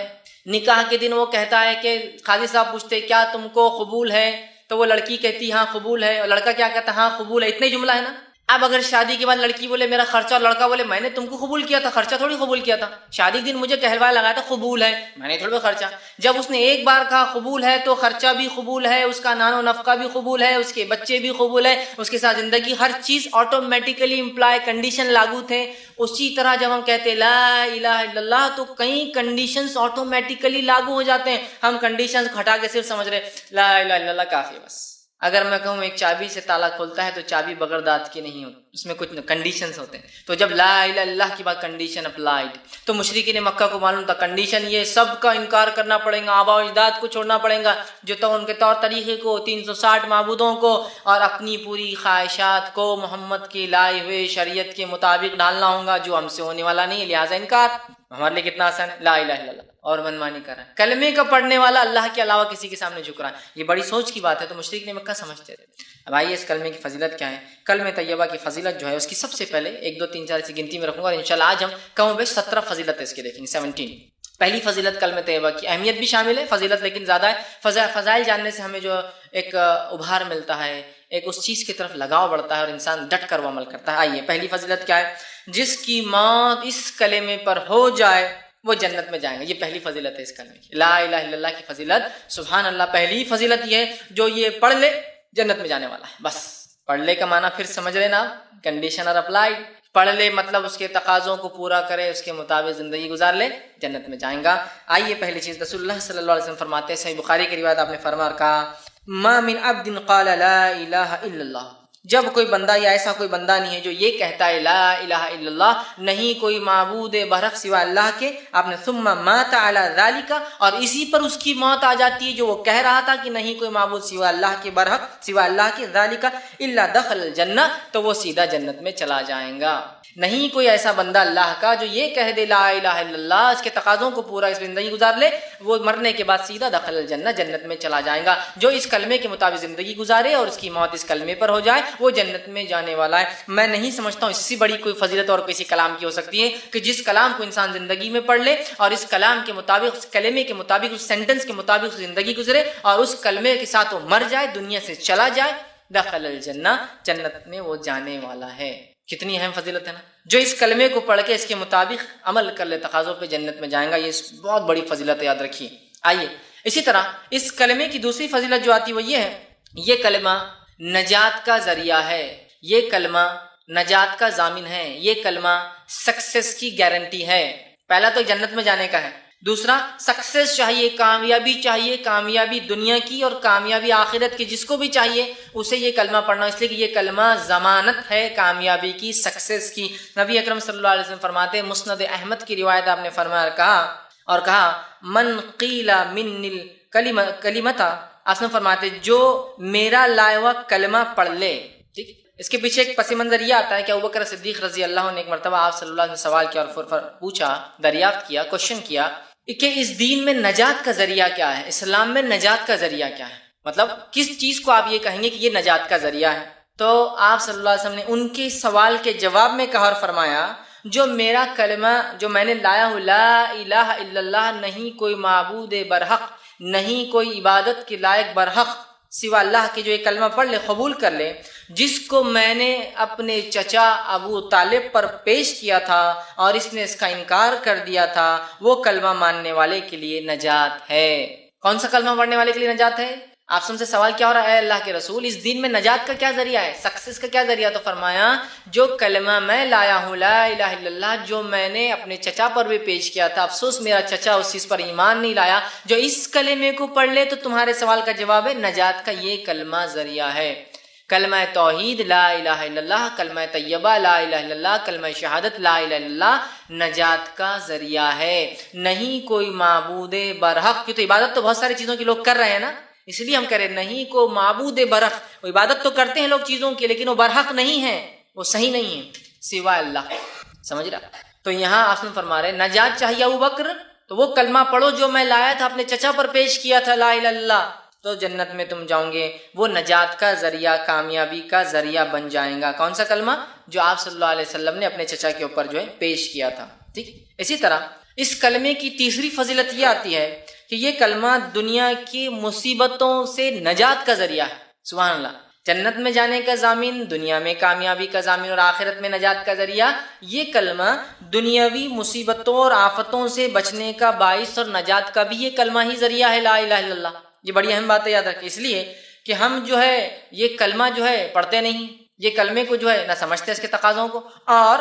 نکاح کے دن وہ کہتا ہے کہ قاضی صاحب پوچھتے کیا تم کو قبول ہے، تو وہ لڑکی کہتی ہاں قبول ہے، اور لڑکا کیا کہتا ہے ہاں قبول ہے، اتنا ہی جملہ ہے نا، اب اگر شادی کے بعد لڑکی بولے میرا خرچہ اور لڑکا بولے میں نے تم کو قبول کیا تھا، خرچہ تھوڑی قبول کیا تھا، شادی کے دن مجھے کہلوایا لگایا تھا قبول ہے، میں نے تھوڑا خرچہ، جب اس نے ایک بار کہا قبول ہے تو خرچہ بھی قبول ہے، اس کا نان و نفقہ بھی قبول ہے، اس کے بچے بھی قبول ہے، اس کے ساتھ زندگی، ہر چیز آٹومیٹیکلی امپلائی کنڈیشن لاگو تھے۔ اسی طرح جب ہم کہتے لا الہ الا اللہ تو کئی کنڈیشنز آٹومیٹیکلی لاگو ہو جاتے ہیں، ہم کنڈیشنز ہٹا کے صرف سمجھ رہے لا الہ الا اللہ کافی ہے بس۔ اگر میں کہوں ایک چابی سے تالا کھولتا ہے تو چابی بغیر دانت کی نہیں ہوتی، اس میں کچھ کنڈیشنز ہوتے ہیں، تو جب لا الہ الا اللہ کی بات کنڈیشن اپلائیڈ، تو مشرکین مکہ کو معلوم تھا کنڈیشن یہ سب کا انکار کرنا پڑے گا، آباء و اجداد کو چھوڑنا پڑے گا، جو تو ان کے طور طریقے کو 360 معبودوں کو اور اپنی پوری خواہشات کو محمد کی لائے ہوئے شریعت کے مطابق ڈالنا ہوگا، جو ہم سے ہونے والا نہیں ہے، لہٰذا انکار۔ ہمارے لیے کتنا آسان ہے لا الہ الا اللہ، اور منمانی کر رہا ہے، کلمے کا پڑھنے والا اللہ کے علاوہ کسی کے سامنے جھک رہا ہے، یہ بڑی سوچ کی بات ہے، تو مشرکین مکہ سمجھتے تھے۔ اب آئیے اس کلمے کی فضیلت کیا ہے۔ کلمہ طیبہ کی فضیلت جو ہے اس کی سب سے پہلے 1 2 3 4 ایسی گنتی میں رکھوں گا، اور انشاءاللہ آج ہم کم و بیش 17 فضیلت اس کی دیکھیں گے، 17۔ پہلی فضیلت کلمہ طیبہ کی، اہمیت بھی شامل ہے، فضیلت لیکن زیادہ ہے۔ فضائل جاننے سے ہمیں جو ایک ابھار ملتا ہے، ایک اس چیز کی طرف لگاؤ بڑھتا ہے اور انسان ڈٹ کر وہ عمل کرتا ہے۔ آئیے پہلی فضیلت کیا ہے؟ جس کی موت اس کلمے پر ہو جائے وہ جنت میں جائیں گے، یہ پہلی فضیلت ہے اس کلمے کی، لا الہ الا اللہ کی فضیلت۔ سبحان اللہ، پہلی فضیلت یہ ہے جو یہ پڑھ لے جنت میں جانے والا ہے۔ بس پڑھ لے کا معنی پھر سمجھ لینا، کنڈیشن اور اپلائیڈ، پڑھ لے مطلب اس کے تقاضوں کو پورا کرے، اس کے مطابق زندگی گزار لے، جنت میں جائیں گا۔ آئیے پہلی چیز، رسول اللہ صلی اللہ علیہ وسلم فرماتے ہیں، صحیح بخاری کی روایت، آپ نے فرمایا اور کہا ما من عبد قال لا الہ الا اللہ، جب کوئی بندہ یا ایسا کوئی بندہ نہیں ہے جو یہ کہتا ہے لا الہ الا اللہ، نہیں کوئی معبود برحق سوا اللہ کے، آپ نے ثم مات علی ذالک، اور اسی پر اس کی موت آ جاتی ہے جو وہ کہہ رہا تھا کہ نہیں کوئی معبود سوا اللہ کے، برحق سوا اللہ کے، ذالک الا دخل الجنہ، تو وہ سیدھا جنت میں چلا جائیں گا۔ نہیں کوئی ایسا بندہ اللہ کا جو یہ کہہ دے لا الہ الا اللہ، اس کے تقاضوں کو پورا اس زندگی گزار لے، وہ مرنے کے بعد سیدھا دخل الجنہ، جنت میں چلا جائے گا۔ جو اس کلمے کے مطابق زندگی گزارے اور اس کی موت اس کلمے پر ہو جائے وہ جنت میں جانے والا ہے۔ میں نہیں سمجھتا ہوں اس سے بڑی کوئی فضیلت اور کسی کلام کی ہو سکتی ہے کہ جس کلام کو انسان زندگی میں پڑھ لے اور اس کلام کے مطابق، اس کلمے کے مطابق، اس سینٹنس کے مطابق زندگی گزرے اور اس کلمے کے ساتھ وہ مر جائے، دنیا سے چلا جائے، دخل الجنہ، جنت میں وہ جانے والا ہے۔ کتنی اہم فضیلت ہے نا، جو اس کلمے کو پڑھ کے اس کے مطابق عمل کر لے تقاضوں پہ جنت میں جائیں گا، یہ بہت بڑی فضیلت ہے، یاد رکھیے۔ آئیے اسی طرح اس کلمے کی دوسری فضیلت جو آتی ہے وہ یہ ہے، یہ کلمہ نجات کا ذریعہ ہے، یہ کلمہ نجات کا ضامن ہے، یہ کلمہ سکسیس کی گارنٹی ہے۔ پہلا تو جنت میں جانے کا ہے، دوسرا سکسیس چاہیے، کامیابی چاہیے، کامیابی دنیا کی اور کامیابی آخرت کی، جس کو بھی چاہیے اسے یہ کلمہ پڑھنا، اس لیے کہ یہ کلمہ ضمانت ہے کامیابی کی، سکسیس کی۔ نبی اکرم صلی اللہ علیہ وسلم فرماتے ہیں، مسند احمد کی روایت، آپ نے فرمایا اور کہا من قیل من الکلمۃ، آپ نے فرماتے جو میرا لائے ہوا کلمہ پڑھ لے، ٹھیک۔ اس کے پیچھے ایک پس منظر یہ آتا ہے کہ ابوبکر صدیق رضی اللہ عنہ نے ایک مرتبہ آپ صلی اللہ علیہ وسلم سوال کیا اور پوچھا، دریافت کیا، کوشچن کیا کہ اس دین میں نجات کا ذریعہ کیا ہے، اسلام میں نجات کا ذریعہ کیا ہے، مطلب کس چیز کو آپ یہ کہیں گے کہ یہ نجات کا ذریعہ ہے؟ تو آپ صلی اللہ علیہ وسلم نے ان کے سوال کے جواب میں کہا اور فرمایا جو میرا کلمہ جو میں نے لایا ہوں لا الہ الا اللہ، نہیں کوئی معبود برحق، نہیں کوئی عبادت کے لائق برحق سوا اللہ کے، جو یہ کلمہ پڑھ لے، قبول کر لے، جس کو میں نے اپنے چچا ابو طالب پر پیش کیا تھا اور اس نے اس کا انکار کر دیا تھا، وہ کلمہ ماننے والے کے لیے نجات ہے۔ کون سا کلمہ پڑھنے والے کے لیے نجات ہے؟ آپ سے سوال کیا ہو رہا ہے، اے اللہ کے رسول اس دین میں نجات کا کیا ذریعہ ہے، سکسیس کا کیا ذریعہ؟ تو فرمایا جو کلمہ میں لایا ہوں لا الہ الا اللہ، جو میں نے اپنے چچا پر بھی پیش کیا تھا، افسوس میرا چچا اس چیز پر ایمان نہیں لایا، جو اس کلمے کو پڑھ لے تو تمہارے سوال کا جواب ہے نجات کا یہ کلمہ ذریعہ ہے۔ کلمہ توحید لا الہ الا اللہ، کلمہ طیبہ لا الہ الا اللہ، کلمہ شہادت لا الہ الا اللہ نجات کا ذریعہ ہے۔ نہیں کوئی معبود برحق، کیوں تو عبادت تو بہت ساری چیزوں کی لوگ کر رہے ہیں نا، اس لیے ہم کہہ رہے ہیں نہیں کو معبود برحق، وہ عبادت تو کرتے ہیں لوگ چیزوں کی لیکن وہ برحق نہیں ہے، وہ صحیح نہیں ہے سوا اللہ، سمجھ رہا؟ تو یہاں آپ نے فرما رہے نجات چاہیے ابوبکر تو وہ کلمہ پڑھو جو میں لایا تھا، اپنے چچا پر پیش کیا تھا لا الہ الا اللہ، تو جنت میں تم جاؤ گے، وہ نجات کا ذریعہ، کامیابی کا ذریعہ بن جائیں گا۔ کون سا کلمہ؟ جو آپ صلی اللہ علیہ وسلم نے اپنے چچا کے اوپر جو ہے پیش کیا تھا، ٹھیک۔ اسی طرح اس کلمے کی تیسری فضیلت یہ آتی ہے کہ یہ کلمہ دنیا کی مصیبتوں سے نجات کا ذریعہ ہے، سبحان اللہ۔ جنت میں جانے کا ضامن، دنیا میں کامیابی کا ضامن اور آخرت میں نجات کا ذریعہ، یہ کلمہ دنیاوی مصیبتوں اور آفتوں سے بچنے کا باعث اور نجات کا بھی یہ کلمہ ہی ذریعہ ہے، لا الہ الا اللہ۔ یہ بڑی اہم بات ہے، یاد رکھیں، اس لیے کہ ہم جو ہے یہ کلمہ جو ہے پڑھتے نہیں، یہ کلمے کو جو ہے نہ سمجھتے اس کے تقاضوں کو، اور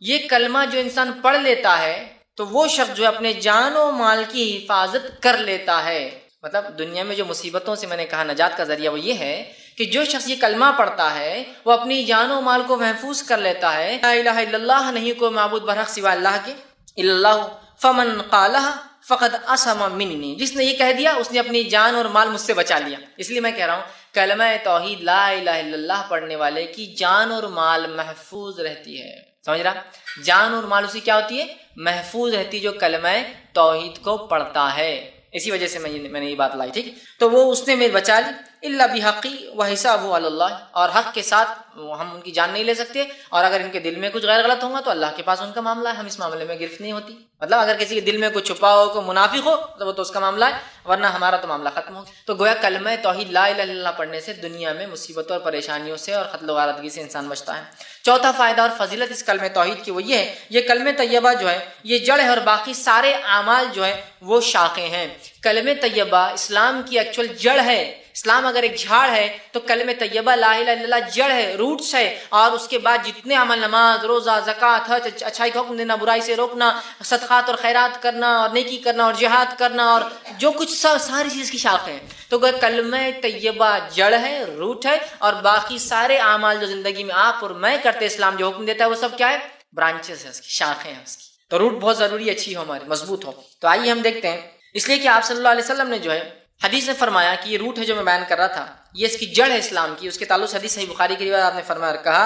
یہ کلمہ جو انسان پڑھ لیتا ہے تو وہ شخص جو ہے اپنے جان و مال کی حفاظت کر لیتا ہے۔ مطلب دنیا میں جو مصیبتوں سے میں نے کہا نجات کا ذریعہ وہ یہ ہے کہ جو شخص یہ کلمہ پڑھتا ہے وہ اپنی جان و مال کو محفوظ کر لیتا ہے، لا الہ الا اللہ، نہیں کوئی معبود برحق سوا اللہ کے، الا اللہ فمن قالہ فقد اسم منی، جس نے یہ کہہ دیا اس نے اپنی جان اور مال مجھ سے بچا لیا۔ اس لیے میں کہہ رہا ہوں کلمہ توحید لا الہ الا اللہ پڑھنے والے کی جان اور مال محفوظ رہتی ہے، سمجھ رہا؟ جان اور مال اسی کیا ہوتی ہے؟ محفوظ رہتی جو کلمہ توحید کو پڑھتا ہے۔ اسی وجہ سے میں نے یہ بات لائی، ٹھیک؟ تو وہ اس نے میرے بچا لی، الا بحقی وحسابہ علی اللہ، اور حق کے ساتھ ہم ان کی جان نہیں لے سکتے، اور اگر ان کے دل میں کچھ غیر غلط ہوگا تو اللہ کے پاس ان کا معاملہ ہے، ہم اس معاملے میں گرفت نہیں ہوتی۔ مطلب اگر کسی کے دل میں کچھ چھپا ہو، کوئی منافق ہو تو وہ تو اس کا معاملہ ہے، ورنہ ہمارا تو معاملہ ختم ہو۔ تو گویا کلمہ توحید لا الہ الا اللہ پڑھنے سے دنیا میں مصیبتوں اور پریشانیوں سے اور قتل و غارتگی سے انسان بچتا ہے۔ چوتھا فائدہ اور فضیلت اس کلمہ توحید کی وہ یہ ہے، یہ کلمہ طیبہ جو ہے یہ جڑ ہے اور باقی سارے اعمال جو ہے وہ شاخیں ہیں۔ کلمہ طیبہ اسلام کی ایکچوئل جڑ ہے۔ اسلام اگر ایک جھاڑ ہے تو کلمہ طیبہ لا الہ الا اللہ جڑ ہے، روٹس ہے، اور اس کے بعد جتنے عمل، نماز، روزہ، زکوٰۃ، حج، اچھائی کا حکم دینا، برائی سے روکنا، صدقات اور خیرات کرنا اور نیکی کرنا اور جہاد کرنا اور جو کچھ ساری چیز کی شاخیں ہیں، تو کلمہ طیبہ جڑ ہے، روٹ ہے، اور باقی سارے اعمال جو زندگی میں آپ اور میں کرتے اسلام جو حکم دیتا ہے وہ سب کیا ہے؟ برانچز ہے، اس کی شاخیں ہیں اس کی۔ تو روٹ بہت ضروری اچھی ہو، ہماری مضبوط ہو۔ تو آئیے ہم دیکھتے ہیں، اس لیے کہ آپ صلی اللہ علیہ وسلم نے جو ہے حدیث میں فرمایا کہ یہ روٹ ہے جو میں بیان کر رہا تھا، یہ اس کی جڑ ہے اسلام کی۔ اس کے تعلق سے حدیث صحیح بخاری کی روایت آپ نے فرمایا اور کہا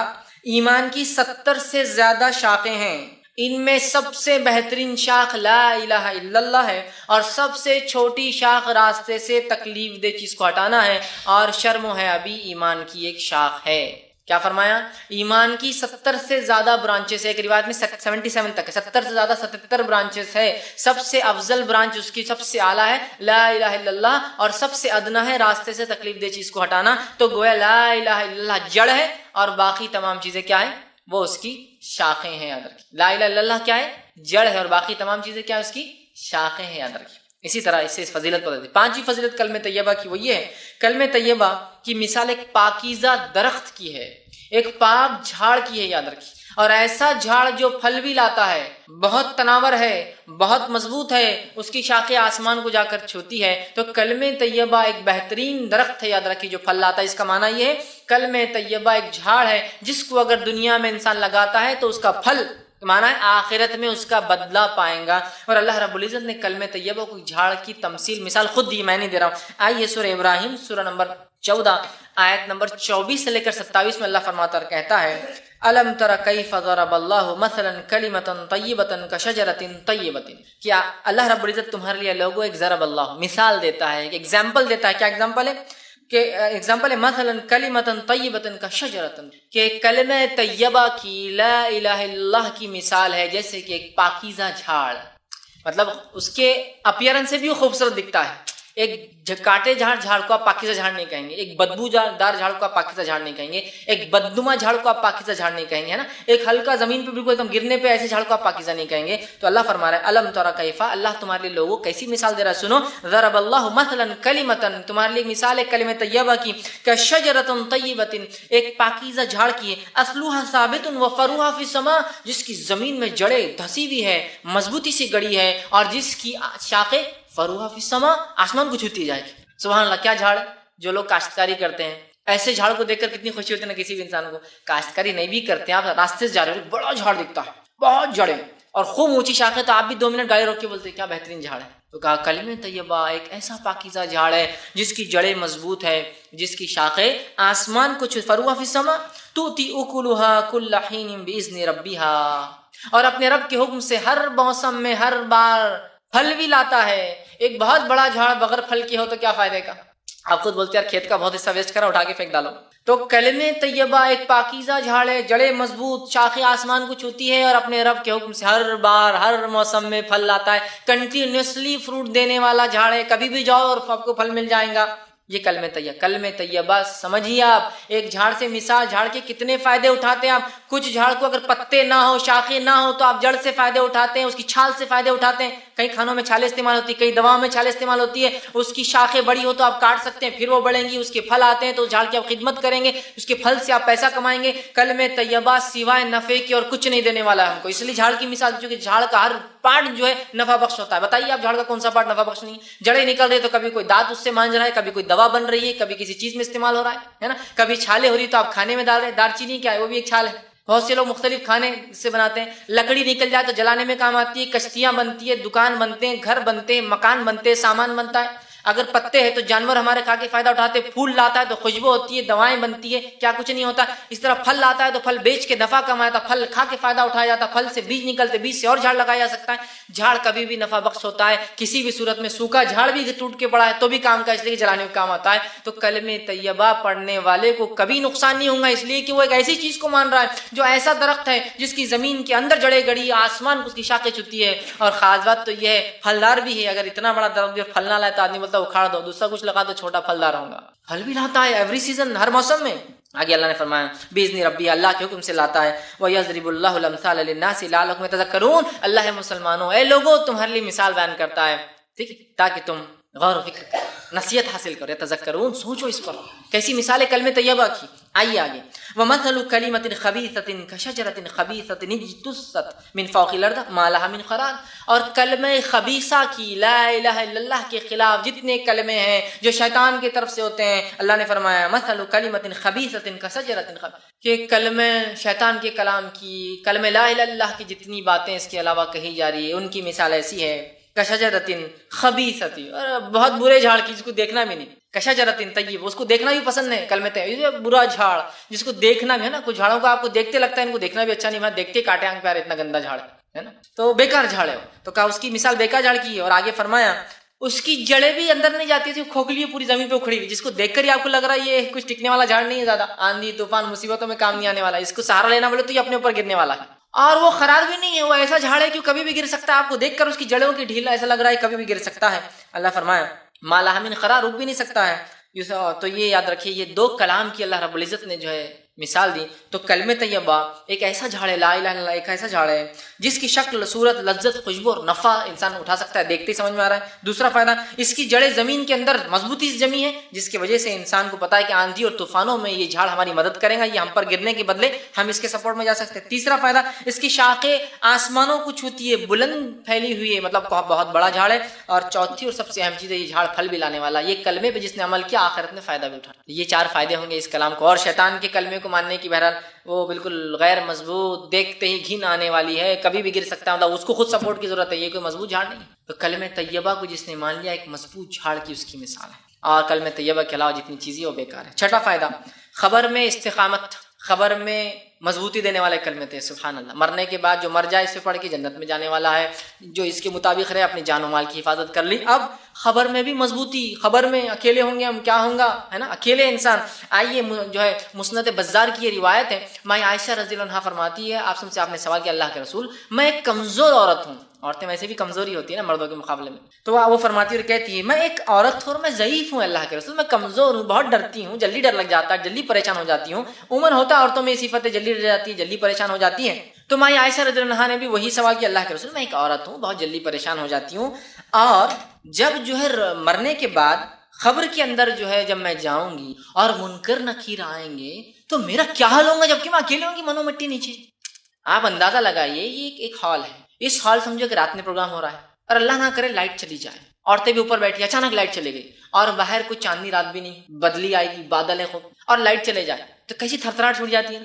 ایمان کی 70 سے زیادہ شاخیں ہیں، ان میں سب سے بہترین شاخ لا الہ الا اللہ ہے، اور سب سے چھوٹی شاخ راستے سے تکلیف دہ چیز کو ہٹانا ہے، اور شرم و حیا بھی ایمان کی ایک شاخ ہے۔ کیا فرمایا؟ ایمان کی 70 سے زیادہ برانچز ہے، ایک روایت میں 77 تک ہے، 70 سے زیادہ 77 برانچز ہے۔ سب سے افضل برانچ اس کی سب سے اعلیٰ ہے لا الہ الا اللہ، اور سب سے ادنا ہے راستے سے تکلیف دہ چیز کو ہٹانا۔ تو گویا لا الہ الا اللہ جڑ ہے اور باقی تمام چیزیں کیا ہے؟ وہ اس کی شاخیں ہیں، یاد رکھیں۔ لا الہ الا اللہ کیا ہے؟ جڑ ہے، اور باقی تمام چیزیں کیا ہے؟ اس کی شاخیں ہیں، یاد رکھیں۔ اسی طرح اس سے فضیلت پتہ چلتی ہے۔ پانچویں فضیلت کلمہ طیبہ کی وہ یہ ہے، کلمہ طیبہ کی مثال ایک پاکیزہ درخت کی ہے، ایک پاک جھاڑ کی ہے، یاد رکھیے، اور ایسا جھاڑ جو پھل بھی لاتا ہے، بہت تناور ہے، بہت مضبوط ہے، اس کی شاخیں آسمان کو جا کر چھوتی ہے۔ تو کلمہ طیبہ ایک بہترین درخت ہے، یاد رکھیے، جو پھل لاتا ہے۔ اس کا معنی یہ ہے کلمہ طیبہ ایک جھاڑ ہے جس کو اگر دنیا میں انسان لگاتا ہے تو اس کا پھل مانا ہے آخرت میں اس کا بدلہ پائیں گا۔ اور اللہ رب العزت نے کلمہ طیبہ کو جھاڑ کی تمثیل مثال خود دی، میں نہیں دے رہا ہوں۔ آئیے سورہ ابراہیم سورہ نمبر 14 آیت نمبر 24 سے لے کر 27 میں اللہ فرماتا اور کہتا ہے الم تر کیف ضرب اللہ مثلا کلمۃ طیبۃ کشجرۃ طیبۃ، کیا اللہ رب العزت تمہارے لیے لوگوں ایک ضرب اللہ مثال دیتا ہے، ایک ایگزامپل دیتا ہے۔ کیا ایگزامپل ہے؟ کہ ایگزامپل ہے مثلا کلمۃ طیبۃ کشجرۃ، کہ کلمہ طیبہ کی لا الہ الا اللہ کی مثال ہے جیسے کہ ایک پاکیزہ جھاڑ، مطلب اس کے اپیرنس سے بھی وہ خوبصورت دکھتا ہے۔ ایک کاٹے جھاڑ کو آپ پاکیزہ جھاڑ نہیں کہیں گے، ایک بدبو دار جھاڑ کو آپ پاکیزہ جھاڑ نہیں کہیں گے، ایک بدنما جھاڑ کو آپ پاکیزہ جھاڑ نہیں کہیں گے، ہے نا، ایک ہلکا زمین پہ بالکل ایک دم گرنے پہ ایسے جھاڑ کو آپ پاکیزہ نہیں کہیں گے۔ تو اللہ فرما رہا ہے الم تر کیف، اللہ تمہارے لیے لوگوں کیسی مثال دے رہا ہے، سنو، ضرب اللہ مثلا کلمۃ، تمہارے لیے مثال ہے کلمہ طیبہ کی، کشجرۃ طیبۃ، ایک پاکیزہ جھاڑ کی ہے، اصلها ثابت وفروها فی السماء، جس کی زمین میں جڑیں دھسی ہوئی ہے، مضبوطی سے گڑی ہے، اور جس کی شاخیں فروها فی السماء، آسمان کو چھوتی جائے گی۔ سبحان اللہ، کیا جھاڑ ہے! جو لوگ کاشتکاری کرتے ہیں ایسے جھاڑ کو دیکھ کر کتنی خوشی ہوتی ہے نا کسی بھی انسان کو۔ کاشتکاری نہیں بھی کرتے ہیں، آپ راستے سے جا رہے ہو، بڑا جھاڑ دکھتا ہے، بہت جڑیں اور خوب اونچی شاخیں، تو آپ بھی 2 منٹ گاڑی روک کے بولتے ہیں کیا بہترین جھاڑ ہے۔ تو کہا کلمہ طیبہ ایک ایسا پاکیزہ جھاڑ ہے جس کی جڑیں مضبوط ہے، جس کی شاخیں آسمان کو فروها فی السماء تؤتی اکلها کل حین باذن ربها، اور اپنے رب کے حکم سے ہر موسم میں ہر بار پھل بھی لاتا ہے۔ ایک بہت بڑا جھاڑ بغیر پھل کے ہو تو کیا فائدے کا؟ آپ خود بولتے ہیں یار کھیت کا بہت حصہ ویسٹ کرا، اٹھا کے پھینک ڈالو۔ تو کلمہ طیبہ ایک پاکیزہ جھاڑ ہے، جڑیں مضبوط، شاخیں آسمان کو چھوتی ہے، اور اپنے رب کے حکم سے ہر بار ہر موسم میں پھل لاتا ہے، کنٹینیوسلی فروٹ دینے والا جھاڑ ہے، کبھی بھی جاؤ اور آپ کو پھل مل جائیں گا۔ یہ کلمہ طیبہ سمجھیے آپ. ایک جھاڑ سے مثال جھاڑ کے کتنے فائدے اٹھاتے ہیں آپ. کچھ جھاڑ کو اگر پتے نہ ہو شاخیں نہ ہو تو آپ جڑ سے فائدے اٹھاتے ہیں, اس کی چھال سے فائدے اٹھاتے ہیں. کئی کھانوں میں چھالیں استعمال ہوتی ہے, کئی دواؤں میں چھالیں استعمال ہوتی ہے. اس کی شاخیں بڑی ہو تو آپ کاٹ سکتے ہیں, پھر وہ بڑھیں گی. اس کے پھل آتے ہیں تو اس جھاڑ کی آپ خدمت کریں گے, اس کے پھل سے آپ پیسہ کمائیں گے. کلمہ طیبہ سوائے نفع کے اور کچھ نہیں دینے والا ہے ہم کو. اس لیے جھاڑ کی مثال, چونکہ جھاڑ کا ہر پارٹ جو ہے نفع بخش ہوتا ہے. بتائیے آپ جھاڑ کا کون سا پارٹ نفع بخش نہیں؟ جڑیں نکل رہی ہے تو کبھی کوئی دانت اس سے مانج رہا ہے, کبھی کوئی دوا بن رہی ہے, کبھی کسی چیز میں استعمال ہو رہا ہے نا. کبھی چھالیں ہو رہی تو آپ کھانے میں ڈال رہے ہیں. دار چینی کیا ہے, وہ بھی ایک چھال ہے. بہت سے لوگ مختلف کھانے سے بناتے ہیں. لکڑی نکل جائے تو جلانے میں کام آتی ہے. کشتیاں بنتی ہے, دکان بنتے ہیں, گھر بنتے ہیں, مکان بنتے ہیں, سامان بنتا ہے. اگر پتے ہیں تو جانور ہمارے کھا کے فائدہ اٹھاتے ہیں. پھول لاتا ہے تو خوشبو ہوتی ہے, دوائیں بنتی ہے, کیا کچھ نہیں ہوتا. اس طرح پھل لاتا ہے تو پھل بیچ کے نفع کمایا جاتا, پھل کھا کے فائدہ اٹھایا جاتا. پھل سے بیج نکلتے, بیج سے اور جھاڑ لگایا جا سکتا ہے. جھاڑ کبھی بھی نفع بخش ہوتا ہے کسی بھی صورت میں. سوکھا جھاڑ بھی ٹوٹ کے پڑا ہے تو بھی کام کا, اس لیے جلانے میں کام آتا ہے. تو کلمہ طیبہ پڑھنے والے کو کبھی نقصان نہیں ہوگا, اس لیے کہ وہ ایک ایسی چیز کو مان رہا ہے جو ایسا درخت ہے جس کی زمین کے اندر جڑیں گڑی, آسمان کو اس کی شاخیں چھوتی ہے. اور خاص بات تو یہ ہے پھلدار بھی ہے. اگر اتنا بڑا درخت بھی پھل نہ لائے تو آدمی بولتا ہے اکھاڑ دو, دوسرا کچھ لگا تو چھوٹا پھلدار ہوگا. پھل بھی لاتا ہے ایوری سیزن, ہر موسم میں. آگے اللہ نے فرمایا باذن ربی, اللہ کے حکم سے لاتا ہے. وَيَضْرِبُ اللَّهُ الْأَمْثَالَ لِلنَّاسِ لَعَلَّكُمْ يَتَذَكَّرُونَ, اللہ ہے مسلمانوں, اے لوگوں تمہارے لیے مثال بیان کرتا ہے, ٹھیک ہے, تاکہ تم غور و فکر کرو, نصیحت حاصل کرو. یتذکرون, سوچو اس پر. کیسی مثال ہے کلمہ طیبہ کی. آئیے آگے. وَمَثَلُ كَلِمَةٍ خَبِيثَةٍ كَشَجَرَةٍ خَبِيثَةٍ اجْتُثَّتْ مِنْ فَوْقِ الْأَرْضِ مَا لَهَا مِنْ قَرَارٍ, اور کلمہ خبیثہ کی, لا الہ الا اللہ کے خلاف جتنے کلمے ہیں جو شیطان کی طرف سے ہوتے ہیں, اللہ نے فرمایا مَثَلُ كَلِمَةٍ خَبِيثَةٍ كَشَجَرَةٍ, کہ کلمہ شیطان کے کلام کی, کلمہ لا الہ الا اللہ کی جتنی باتیں اس کے علاوہ کہی جا رہی ہے ان کی مثال ایسی ہے. کشجرۃ خبیثۃ, اور بہت برے جھاڑ کی جس کو دیکھنا بھی نہیں. کشجرۃ طیب, اس کو دیکھنا بھی پسند ہے. کلمہ طیب, برا جھاڑ جس کو دیکھنا بھی ہے نا. کچھ جھاڑوں کو آپ کو دیکھتے لگتا ہے ان کو دیکھنا بھی اچھا نہیں, میں دیکھتے کاٹے آنکھ پیار, اتنا گندا جھاڑ ہے نا, تو بیکار جھاڑ ہے. تو کہا اس کی مثال بیکار جھاڑ کی ہے. اور آگے فرمایا اس کی جڑیں بھی اندر نہیں جاتی تھی, کھوکھلی پوری زمین پہ اکھڑی ہوئی, جس کو دیکھ کر ہی آپ کو لگ رہا ہے یہ کچھ ٹکنے والا جھاڑ نہیں ہے, زیادہ آندھی طوفان مصیبتوں میں کام نہیں آنے والا, اس کو سہارا لینا بولے تو یہ اپنے اوپر گرنے والا ہے. اور وہ خراب بھی نہیں ہے, وہ ایسا جھاڑ ہے کہ کبھی بھی گر سکتا ہے. آپ کو دیکھ کر اس کی جڑوں کی ڈھیل ایسا لگ رہا ہے کبھی بھی گر سکتا ہے. اللہ فرمایا ما لہا من قرار, رک بھی نہیں سکتا ہے. تو یہ یاد رکھیے, یہ دو کلام کی اللہ رب العزت نے جو ہے مثال دی. تو کلمہ طیبہ ایک ایسا جھاڑ ہے, لا الہ الا اللہ ایک ایسا جھاڑ ہے جس کی شکل, صورت, لذت, خوشبو اور نفع انسان اٹھا سکتا ہے, دیکھتے ہی سمجھ میں آ رہا ہے. دوسرا فائدہ, اس کی جڑیں زمین کے اندر مضبوطی سے جمی ہے, جس کی وجہ سے انسان کو پتا ہے کہ آندھی اور طوفانوں میں یہ جھاڑ ہماری مدد کرے گا, یہ ہم پر گرنے کے بدلے ہم اس کے سپورٹ میں جا سکتے ہیں. تیسرا فائدہ, اس کی شاخیں آسمانوں کو چھوتی ہے, بلند پھیلی ہوئی ہے, مطلب بہت بڑا جھاڑ ہے. اور چوتھی اور سب سے اہم چیز ہے, یہ جھاڑ پھل بھی لانے والا. یہ کلمے پہ جس نے عمل کیا آخرت میں فائدہ بھی اٹھا. یہ 4 فائدے ہوں گے اس کلام کو. اور شیطان کے کلمے کو ماننے کی بہرحال وہ بالکل غیر مضبوط, دیکھتے ہی گھن آنے والی ہے, کبھی بھی گر سکتا ہے, مطلب اس کو خود سپورٹ کی ضرورت ہے, یہ کوئی مضبوط جھاڑ نہیں. تو کلمہ طیبہ کو جس نے مان لیا ایک مضبوط جھاڑ کی اس کی مثال ہے. اور کلمہ طیبہ کے علاوہ جتنی چیزیں وہ بیکار ہے. چھٹا فائدہ, خبر میں استقامت, خبر میں مضبوطی دینے والے کلمے تھے. سبحان اللہ, مرنے کے بعد جو مر جائے اس سے پڑھ کے جنت میں جانے والا ہے, جو اس کے مطابق رہے, اپنی جان و مال کی حفاظت کر لی. اب خبر میں بھی مضبوطی, خبر میں اکیلے ہوں گے ہم, کیا ہوگا, ہے نا, اکیلے انسان. آئیے جو ہے مسند بزار کی یہ روایت ہے, ماں عائشہ رضی اللہ عنہا فرماتی ہے, آپ نے سوال کیا اللہ کے رسول, میں ایک کمزور عورت ہوں. عورتیں ویسے بھی کمزوری ہوتی ہے نا مردوں کے مقابلے میں. تو وہ فرماتی اور کہتی ہے, میں ایک عورت ہوں اور میں ضعیف ہوں اللہ کے رسول, میں کمزور ہوں, بہت ڈرتی ہوں, جلدی ڈر لگ جاتا ہے, جلدی پریشان ہو جاتی ہوں. عمر ہوتا ہے عورتوں میں صفت جلدی ڈر جاتی ہے, جلدی پریشان ہو جاتی ہیں. تو ماں عائشہ رضی اللہ عنہا نے بھی وہی سوال کیا اللہ کے رسول, میں ایک عورت ہوں, بہت جلدی پریشان ہو جاتی ہوں, اور جب جو ہے مرنے کے بعد خبر کے اندر جو ہے جب میں جاؤں گی اور منکر نکیر آئیں گے تو میرا کیا حال ہوگا, جبکہ میں اکیلے ہوں گی منو مٹی نیچے. آپ اندازہ لگائیے, یہ ایک ہال ہے, اس ہال سمجھو کہ رات میں پروگرام ہو رہا ہے, اور اللہ نہ کرے لائٹ چلی جائے, عورتیں بھی اوپر بیٹھی, اچانک لائٹ چلے گئی, اور باہر کوئی چاندنی رات بھی نہیں, بدلی آئے گی, بادل ہے خوب, اور لائٹ چلے جائے تو کیسی تھرتھراہٹ چھوٹ جاتی ہے.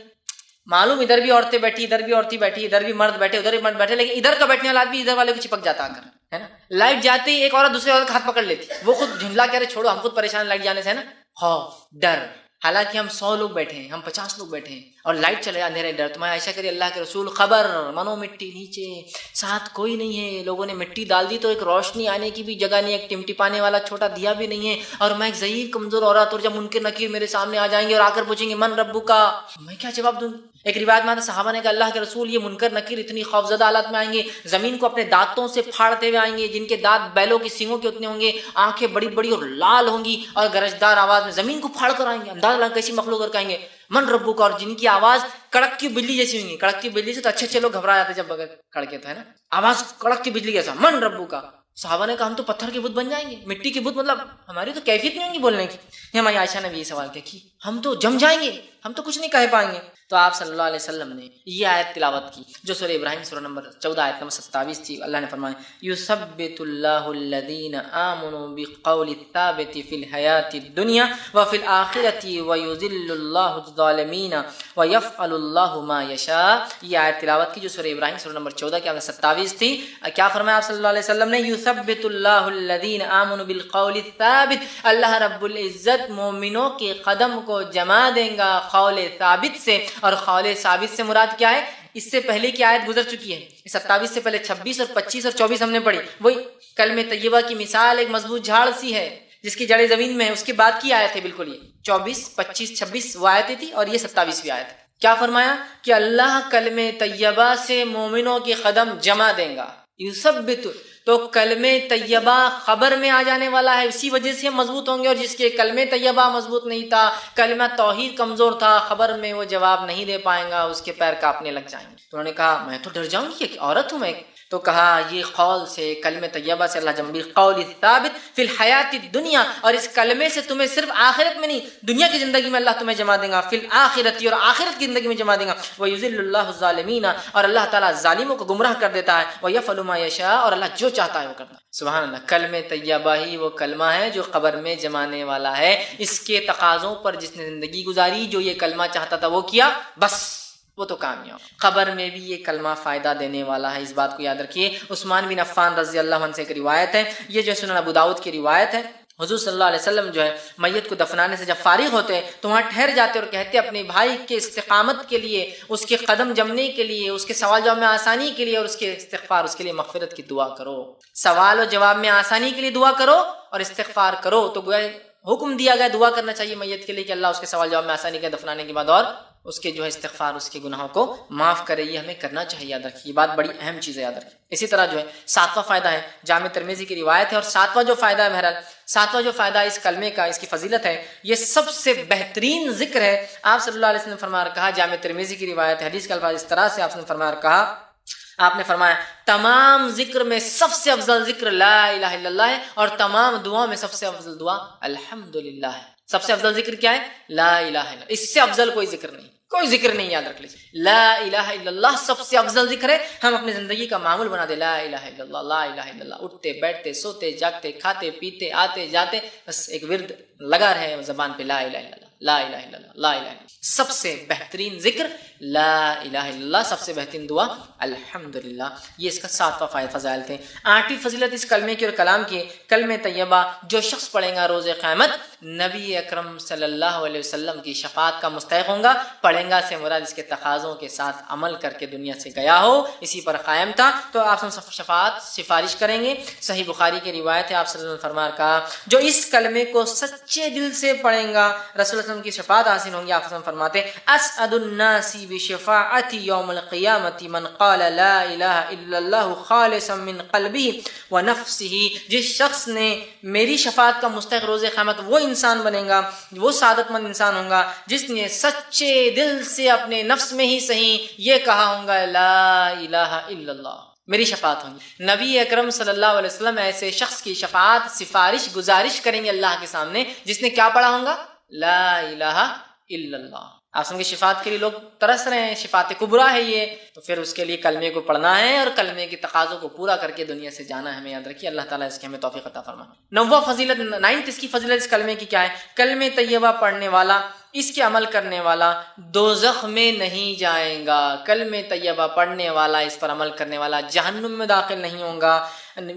معلوم ادھر بھی عورتیں بیٹھی, ادھر بھی عورتیں بیٹھی, ادھر بھی مرد بیٹھے, ادھر بھی مرد بیٹھے, لیکن ادھر کا بیٹھنے والا آدمی ادھر والے کو چپک جاتا کر, ہے نا. لائٹ جاتے ہی ایک عورت دوسرے عورت کا ہاتھ پکڑ لیتی, وہ خود جھنڈلا کہہ رہے چھوڑو, ہم خود پریشان لائٹ جانے سے, ہے نا, خوف ڈر. حالانکہ ہم 100 لوگ بیٹھے ہیں, ہم 50 لوگ بیٹھے ہیں, اور لائٹ چلے اندھیرا ڈر. تو میں عائشہ کہتی اللہ کے رسول خبر منو مٹی نیچے ساتھ کوئی نہیں ہے, لوگوں نے مٹی ڈال دی تو ایک روشنی آنے کی بھی جگہ نہیں, ایک ٹمٹپانے والا چھوٹا دیا بھی نہیں ہے, اور میں ایک ضعیف کمزور عورت, اور جب منکر نکیر میرے سامنے آ جائیں گے اور آ کر پوچھیں گے من ربو کا, میں کیا جواب دوں گی؟ ایک روایت میں آتا صحابہ نے کہا اللہ کے رسول یہ منکر نکیر اتنی خوفزدہ حالت میں آئیں گے, زمین کو اپنے دانتوں سے پھاڑتے ہوئے آئیں گے, جن کے دانت بیلوں کی سینگوں کے اتنے ہوں گے, آنکھیں بڑی بڑی اور لال ہوں گی, اور گرجدار آواز میں زمین کو پھاڑ کر آئیں گے. اندازہ لگا کیسی مخلوق, اور کہیں گے من ربو کا, اور جن کی آواز کڑک کی بجلی جیسی ہوں گی. کڑک کی بجلی سے تو اچھے لوگ گھبرا جاتے جب بغیر کڑکے تو ہے نا, آواز کڑک کی بجلی کیسا من ربو کا. صحابہ نے کہا ہم تو پتھر کے بت بن جائیں گے, مٹی کے بت, مطلب ہماری تو کیفیت نہیں ہوگی بولنے کی. ہماری عائشہ نے بھی یہ سوال کیا کہ ہم تو جم جائیں گے, ہم تو کچھ نہیں کہہ پائیں گے. تو آپ صلی اللہ علیہ وسلم نے یہ آیت تلاوت کی جو سورہ ابراہیم سورہ نمبر 14 آیت نمبر 27 تھی. اللہ نے فرمایا یثبت اللہ الذین آمنوا بالقول الثابت فی الحیاۃ الدنیا وفی الآخرۃ ویذل اللہ الظالمین ویفعل اللہ ما یشاء. یہ آیت تلاوت کی جو سورہ ابراہیم سورہ نمبر 14 کی آیت 27 تھی. کیا فرمایا آپ صلی اللہ علیہ وسلم نے یثبت اللہ الذین آمنوا بالقول الثابت, اللہ رب العزت مومنوں کے قدم کو جما دیں گا قول ثابت سے. اور قول ثابت سے مراد کیا ہے؟ اس سے پہلے کی آیت گزر چکی ہے, 27 سے پہلے 26 اور 25 اور 24 ہم نے پڑھی. وہی کلمہ طیبہ کی مثال ایک مضبوط جھاڑ سی ہے جس کی جڑیں زمین میں ہے, اس کے بعد کی آیت ہے بالکل یہ 24 25 26 وہ آیتیں تھی, اور یہ 27ویں آیت. کیا فرمایا کہ اللہ کلمہ طیبہ سے مومنوں کے قدم جما دیں گا. یثبت تو کلمہ طیبہ خبر میں آ جانے والا ہے, اسی وجہ سے مضبوط ہوں گے. اور جس کے کلمہ طیبہ مضبوط نہیں تھا, کلمہ توحید کمزور تھا, خبر میں وہ جواب نہیں دے پائیں گا, اس کے پیر کانپنے لگ جائیں گے. تو انہوں نے کہا میں تو ڈر جاؤں گی, ایک عورت ہوں میں. تو کہا یہ قول سے کلمہ طیبہ سے اللہ جنبی قول ثابت فی الحیات الدنیا, اور اس کلمے سے تمہیں صرف آخرت میں نہیں دنیا کی زندگی میں اللہ تمہیں جما دے گا, فی الآخرت اور آخرت کی زندگی میں جما دے گا. ویذل اللہ الظالمین, اور اللہ تعالیٰ ظالموں کو گمراہ کر دیتا ہے. ویفعل ما یشاء, اور اللہ جو چاہتا ہے وہ کرتا ہے. سبحان اللہ. کلمہ طیبہ ہی وہ کلمہ ہے جو قبر میں جمانے والا ہے. اس کے تقاضوں پر جس نے زندگی گزاری, جو یہ کلمہ چاہتا تھا وہ کیا, بس وہ تو کامیاب. قبر میں بھی یہ کلمہ فائدہ دینے والا ہے, اس بات کو یاد رکھیے. عثمان بن عفان رضی اللہ عنہ سے ایک روایت ہے, یہ جو سنن ابو داؤد کی روایت ہے, حضور صلی اللہ علیہ وسلم جو ہے میت کو دفنانے سے جب فارغ ہوتے تو وہاں ٹھہر جاتے اور کہتے اپنے بھائی کے استقامت کے لیے, اس کے قدم جمنے کے لیے, اس کے سوال جواب میں آسانی کے لیے, اور اس کے استغفار, اس کے لیے مغفرت کی دعا کرو. سوال و جواب میں آسانی کے لیے دعا کرو اور استغفار کرو. تو گویا حکم دیا گیا دعا کرنا چاہیے میت کے لیے کہ اللہ اس کے سوال جواب میں آسانی کے دفنانے کے بعد, اور اس کے جو ہے استغفار, اس کے گناہوں کو معاف کرے. یہ ہمیں کرنا چاہیے, یاد رکھیے, یہ بات بڑی اہم چیز ہے, یاد رکھیے. اسی طرح جو ہے 7واں فائدہ ہے, جامع ترمذی کی روایت ہے, اور 7واں جو فائدہ ہے, بہرحال 7واں جو فائدہ اس کلمے کا, اس کی فضیلت ہے, یہ سب سے بہترین ذکر ہے. آپ صلی اللہ علیہ وسلم نے فرمایا کہا, جامع ترمذی کی روایت ہے, حدیث کے الفاظ اس طرح سے آپ نے فرمایا کہا, آپ نے فرمایا تمام ذکر میں سب سے افضل ذکر لا الہ الا اللہ ہے, اور تمام دعاؤں میں سب سے افضل دعا الحمدللہ ہے. سب سے افضل ذکر کیا ہے؟ لا الہ الا اللہ. اس سے افضل کوئی ذکر نہیں, کوئی ذکر نہیں, یاد رکھ لیجیے. لا الہ الا اللہ سب سے افضل ذکر ہے. ہم اپنی زندگی کا معمول بنا دے, لا الہ الا اللہ, لا الہ الا اللہ, اٹھتے بیٹھتے سوتے جاگتے کھاتے پیتے آتے جاتے, بس ایک ورد لگا رہے زبان پہ, لا الہ الا اللہ, لا الہ الا اللہ, لا الہ الا اللہ. سب سے بہترین ذکر لا الہ الا اللہ, سب سے بہترین دعا الحمدللہ. یہ اس کا 7واں فضائل تھے. 8ویں فضیلت اس کلمے کی اور کلام کی, کلمہ طیبہ جو شخص پڑھے گا روز قیامت نبی اکرم صلی اللہ علیہ وسلم کی شفاعت کا مستحق ہوں گا. پڑھیں گا سے مراد اس کے تقاضوں کے ساتھ عمل کر کے دنیا سے گیا ہو, اسی پر قائم تھا, تو آپ شفاعت سفارش کریں گے. صحیح بخاری کی روایت ہے, آپ صلی اللہ علیہ وسلم فرمایا کہا جو اس کلمے کو سچے دل سے پڑھیں گا رسول اللہ کی شفاعت حاصل ہوں گی. آپ فرماتے اسعد الناس بشفاعتی یوم القیامت من قال لا الہ الا اللہ خالصا من قلبہ ونفسہ. جس شخص نے میری شفاعت کا مستحق روز قیامت وہ انسان بنے گا, وہ سعادت مند انسان ہوگا جس نے سچے دل سے اپنے نفس میں ہی صحیح یہ کہا ہوگا لا الہ الا اللہ, میری شفاعت ہوگی. نبی اکرم صلی اللہ علیہ وسلم ایسے شخص کی شفاعت سفارش گزارش کریں گے اللہ کے سامنے جس نے کیا پڑھا ہوگا, لا الہ الا اللہ. آپ سن کے شفاعت کے لیے لوگ ترس رہے ہیں, شفاعت کبریٰ ہے یہ, تو پھر اس کے لیے کلمے کو پڑھنا ہے اور کلمے کے تقاضوں کو پورا کر کے دنیا سے جانا ہے. ہمیں یاد رکھیے, اللہ تعالیٰ اس کی ہمیں توفیق عطا فرمائے. 9واں فضیلت, 9th اس کی فضیلت اس کلمے کی کیا ہے, کلمہ طیبہ پڑھنے والا, اس کے عمل کرنے والا دوزخ میں نہیں جائیں گا. کلمہ طیبہ پڑھنے والا, اس پر عمل کرنے والا جہنم میں داخل نہیں ہوگا.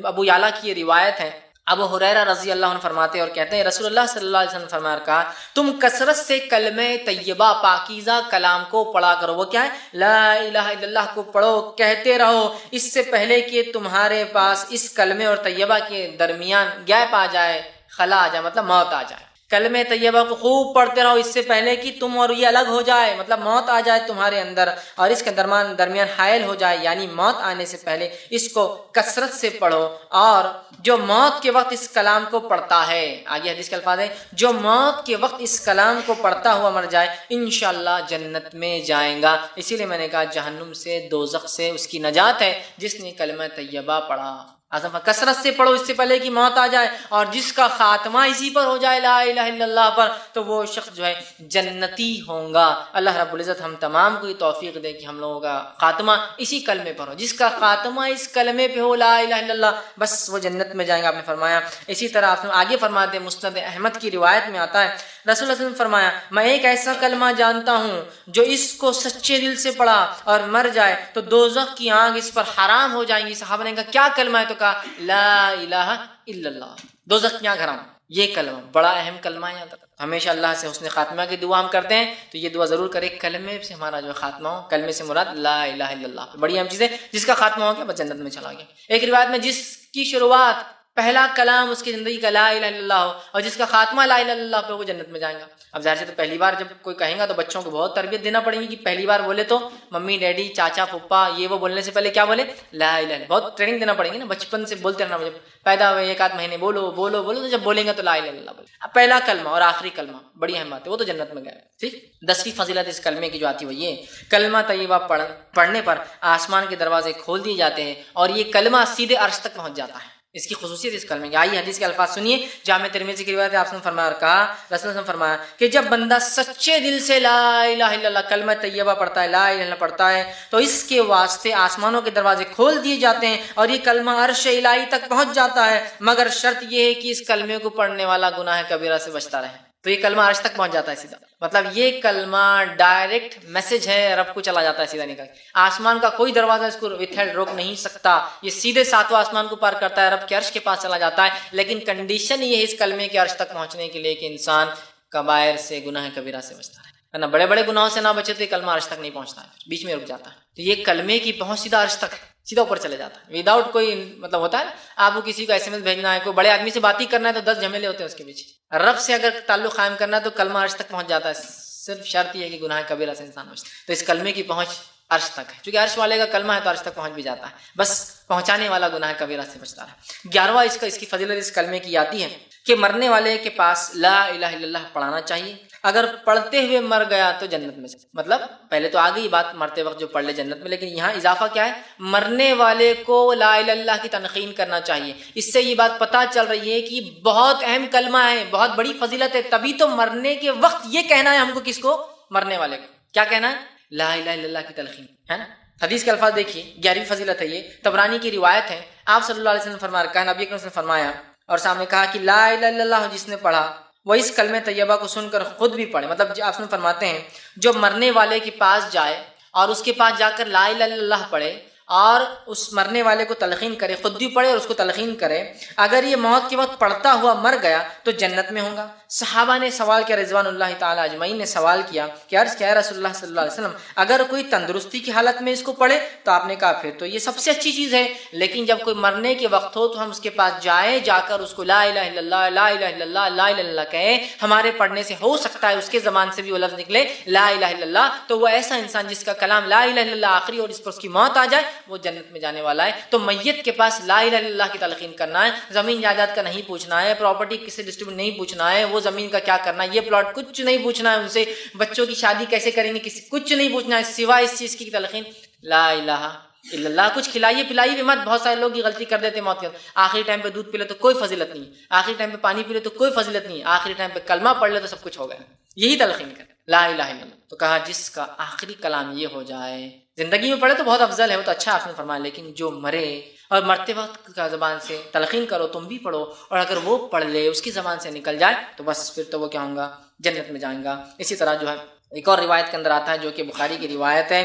ابو یعلا کی یہ روایت ہے, ابو ہریرہ رضی اللہ عنہ فرماتے ہیں اور کہتے ہیں رسول اللہ صلی اللہ علیہ وسلم نے فرمایا کہا تم کثرت سے کلمہ طیبہ پاکیزہ کلام کو پڑھا کرو. وہ کیا ہے؟ لا الہ الا اللہ کو پڑھو، کہتے رہو اس سے پہلے کہ تمہارے پاس اس کلمے اور طیبہ کے درمیان گیپ آ جائے، خلا آ جائے، مطلب موت آ جائے. کلمہ طیبہ کو خوب پڑھتے رہو اس سے پہلے کہ تم اور یہ الگ ہو جائے، مطلب موت آ جائے تمہارے اندر اور اس کے درمیان حائل ہو جائے، یعنی موت آنے سے پہلے اس کو کثرت سے پڑھو. اور جو موت کے وقت اس کلام کو پڑھتا ہے، آگے حدیث کے الفاظ ہیں، جو موت کے وقت اس کلام کو پڑھتا ہوا مر جائے انشاءاللہ جنت میں جائیں گا. اسی لیے میں نے کہا جہنم سے، دوزخ سے اس کی نجات ہے جس نے کلمہ طیبہ پڑھا. کثرت سے پڑھو اس سے پہلے کہ موت آ جائے، اور جس کا خاتمہ اسی پر ہو جائے لا الہ الا اللہ پر، تو وہ شخص جو ہے جنتی ہوں گا. اللہ رب العزت ہم تمام کو یہ توفیق دے کہ ہم لوگوں کا خاتمہ اسی کلمے پر ہو. جس کا خاتمہ اس کلمے پہ ہو لا الہ الا اللہ، بس وہ جنت میں جائیں گا، آپ نے فرمایا. اسی طرح آپ نے آگے فرماتے ہیں، مسند احمد کی روایت میں آتا ہے رسول اللہ صلی اللہ علیہ وسلم نے فرمایا میں ایک ایسا کلمہ جانتا ہوں جو اس کو سچے دل سے پڑھا اور مر جائے تو دوزخ کی آگ اس پر حرام ہو جائیں گی. صحابہ نے کہا کیا کلمہ ہے؟ تو کہا لا الہ الا اللہ. دوزخ کی آگ حرام، یہ کلمہ بڑا اہم کلمہ ہے. یہاں تک ہمیشہ اللہ سے حسن خاتمہ کی دعا ہم کرتے ہیں تو یہ دعا ضرور کرے کلمے سے ہمارا جو خاتمہ ہو. کلمے سے مراد لا الہ الا اللہ، بڑی اہم چیز ہے. جس کا خاتمہ ہو گیا بس جنت میں چلا گیا. ایک روایت میں جس کی شروعات پہلا کلام اس کی زندگی کا لا الہ الا اللہ ہو اور جس کا خاتمہ لا الہ الا اللہ پہ وہ جنت میں جائیں گا. اب ظاہر سے تو پہلی بار جب کوئی کہیں گا تو بچوں کو بہت تربیت دینا پڑے گی کہ پہلی بار بولے تو ممی ڈیڈی چاچا پھپھا یہ وہ بولنے سے پہلے کیا بولے؟ لا الہ الا. بہت ٹریننگ دینا پڑے گی نا، بچپن سے بولتے رہنا. جب پیدا ہوئے ایک آدھ مہینے بولو بولو بولو تو جب بولیں گے تو لا الہ الا اللہ بولے. اب پہلا کلمہ اور آخری کلمہ بڑی اہم بات ہے، وہ تو جنت میں گئے. ٹھیک. 10ویں فضیلت اس کلمے کی جو آتی ہے وہ یہ کلمہ طیبہ پڑھنے پر آسمان کے دروازے کھول دیے جاتے ہیں اور یہ کلمہ سیدھے عرش تک پہنچ جاتا ہے. اس کی خصوصیت اس کلمے کی. آئیے حدیث کے الفاظ سنیے. جامع ترمذی کی روایت ہے، آپ نے فرمایا اور کہا رسول نے فرمایا کہ جب بندہ سچے دل سے لا الہ الا اللہ کلمہ طیبہ پڑھتا ہے، لا الہ الا اللہ پڑھتا ہے تو اس کے واسطے آسمانوں کے دروازے کھول دیے جاتے ہیں اور یہ کلمہ عرش الہی تک پہنچ جاتا ہے، مگر شرط یہ ہے کہ اس کلمے کو پڑھنے والا گناہ کبیرہ سے بچتا رہے. تو یہ کلمہ عرش تک پہنچ جاتا ہے سیدھا. مطلب یہ کلمہ ڈائریکٹ میسج ہے، رب کو چلا جاتا ہے سیدھا نکل. آسمان کا کوئی دروازہ اس کو وتھ ہیلڈ روک نہیں سکتا. یہ سیدھے ساتوں آسمان کو پار کرتا ہے، رب کے عرش کے پاس چلا جاتا ہے. لیکن کنڈیشن یہ ہے اس کلمے کے عرش تک پہنچنے کے لیے کہ انسان کبائر سے، گناہ کبیرہ سے بچتا رہے. نا بڑے بڑے گناہوں سے نہ بچے تو یہ کلمہ عرش تک نہیں پہنچتا ہے، بیچ میں رک جاتا ہے. تو یہ کلمے کی پہنچ سیدھا عرش تک، سیدھا اوپر چلے جاتا ہے وداؤٹ کوئی مطلب ہوتا ہے نا آپ کو کسی کو ایس ایم ایس بھیجنا ہے، کوئی بڑے آدمی سے بات ہی کرنا ہے تو 10 جھمیلے ہوتے ہیں اس کے پیچھے. رب سے اگر تعلق قائم کرنا ہے تو کلمہ عرش تک پہنچ جاتا ہے. صرف شرط یہ ہے کہ گناہ کبیرہ سے انسان بچتا ہے. تو اس کلمے کی پہنچ عرش تک ہے، چونکہ عرش والے کا کلمہ ہے تو عرش تک پہنچ بھی جاتا ہے، بس پہنچانے والا گناہ کبیرہ سے بچتا ہے. 11واں اس کی فضیلت اس کلمے کی آتی ہے کہ مرنے والے کے پاس لا الہ الا اللہ پڑھانا چاہیے. اگر پڑھتے ہوئے مر گیا تو جنت میں. مطلب پہلے تو آ گئی بات مرتے وقت جو پڑھ لے جنت میں، لیکن یہاں اضافہ کیا ہے؟ مرنے والے کو لا الہ الا اللہ کی تلقین کرنا چاہیے. اس سے یہ بات پتہ چل رہی ہے کہ بہت اہم کلمہ ہے، بہت بڑی فضیلت ہے. تبھی تو مرنے کے وقت یہ کہنا ہے ہم کو، کس کو؟ مرنے والے کو. کیا کہنا ہے؟ لا الہ الا اللہ کی تلقین، ہے نا. حدیث کے الفاظ دیکھیے، 11ویں فضیلت ہے یہ، طبرانی کی روایت ہے. آپ صلی اللہ علیہ وسلم فرمایا، کہا نبی اکرم نے فرمایا اور سامنے کہا کہ لا الہ الا اللہ جس نے پڑھا وہ اس کلمہ طیبہ کو سن کر خود بھی پڑھے. مطلب آپ فرماتے ہیں جو مرنے والے کے پاس جائے اور اس کے پاس جا کر لا الہ الا اللہ پڑھے اور اس مرنے والے کو تلقین کرے، خود بھی پڑھے اور اس کو تلقین کرے، اگر یہ موت کے وقت پڑھتا ہوا مر گیا تو جنت میں ہوگا. صحابہ نے سوال کیا، رضوان اللہ تعالیٰ اجمعین نے سوال کیا کہ عرض کیا رسول اللہ صلی اللہ علیہ وسلم اگر کوئی تندرستی کی حالت میں اس کو پڑھے؟ تو آپ نے کہا پھر تو یہ سب سے اچھی چیز ہے، لیکن جب کوئی مرنے کے وقت ہو تو ہم اس کے پاس جائیں، جا کر اس کو لا الہ الا اللہ لا الہ الا اللہ لا الہ الا اللہ کہیں. ہمارے پڑھنے سے ہو سکتا ہے اس کے زبان سے بھی وہ لفظ نکلے لا الہ الا اللہ، تو وہ ایسا انسان جس کا کلام لا الہ الا اللہ آخری اور اس پر اس کی موت آ جائے وہ جنت میں جانے والا ہے. تو میت کے پاس لا الہ الا اللہ کی تلقین کرنا ہے. زمین جائیداد کا نہیں پوچھنا ہے، پراپرٹی کسے ڈسٹریبیوٹ نہیں پوچھنا ہے، وہ زمین کا کیا کرنا ہے، یہ پلاٹ کچھ نہیں پوچھنا ہے ان سے، بچوں کی شادی کیسے کریں گے کچھ نہیں پوچھنا ہے سوائے اس چیز کی تلقین لا الہ الا اللہ. کچھ کھلائیے پلائیے بھی مت. بہت سارے لوگ یہ غلطی کر دیتے ہیں موت کے وقت، آخری ٹائم پہ دودھ پی لے تو کوئی فضیلت نہیں، آخری ٹائم پہ پانی پی لے تو کوئی فضیلت نہیں، آخری ٹائم پہ کلمہ پڑھ لے تو سب کچھ ہو گیا. یہی تلقین کر لا الہ الا اللہ. تو کہا جس کا آخری کلام یہ ہو جائے، زندگی میں پڑھے تو بہت افضل ہے، وہ تو اچھا آپ نے فرمایا، لیکن جو مرے اور مرتے وقت کا زبان سے تلقین کرو، تم بھی پڑھو، اور اگر وہ پڑھ لے اس کی زبان سے نکل جائے تو بس پھر تو وہ کیا ہوں گا؟ جنت میں جائیں گا. اسی طرح جو ہے ایک اور روایت کے اندر آتا ہے جو کہ بخاری کی روایت ہے،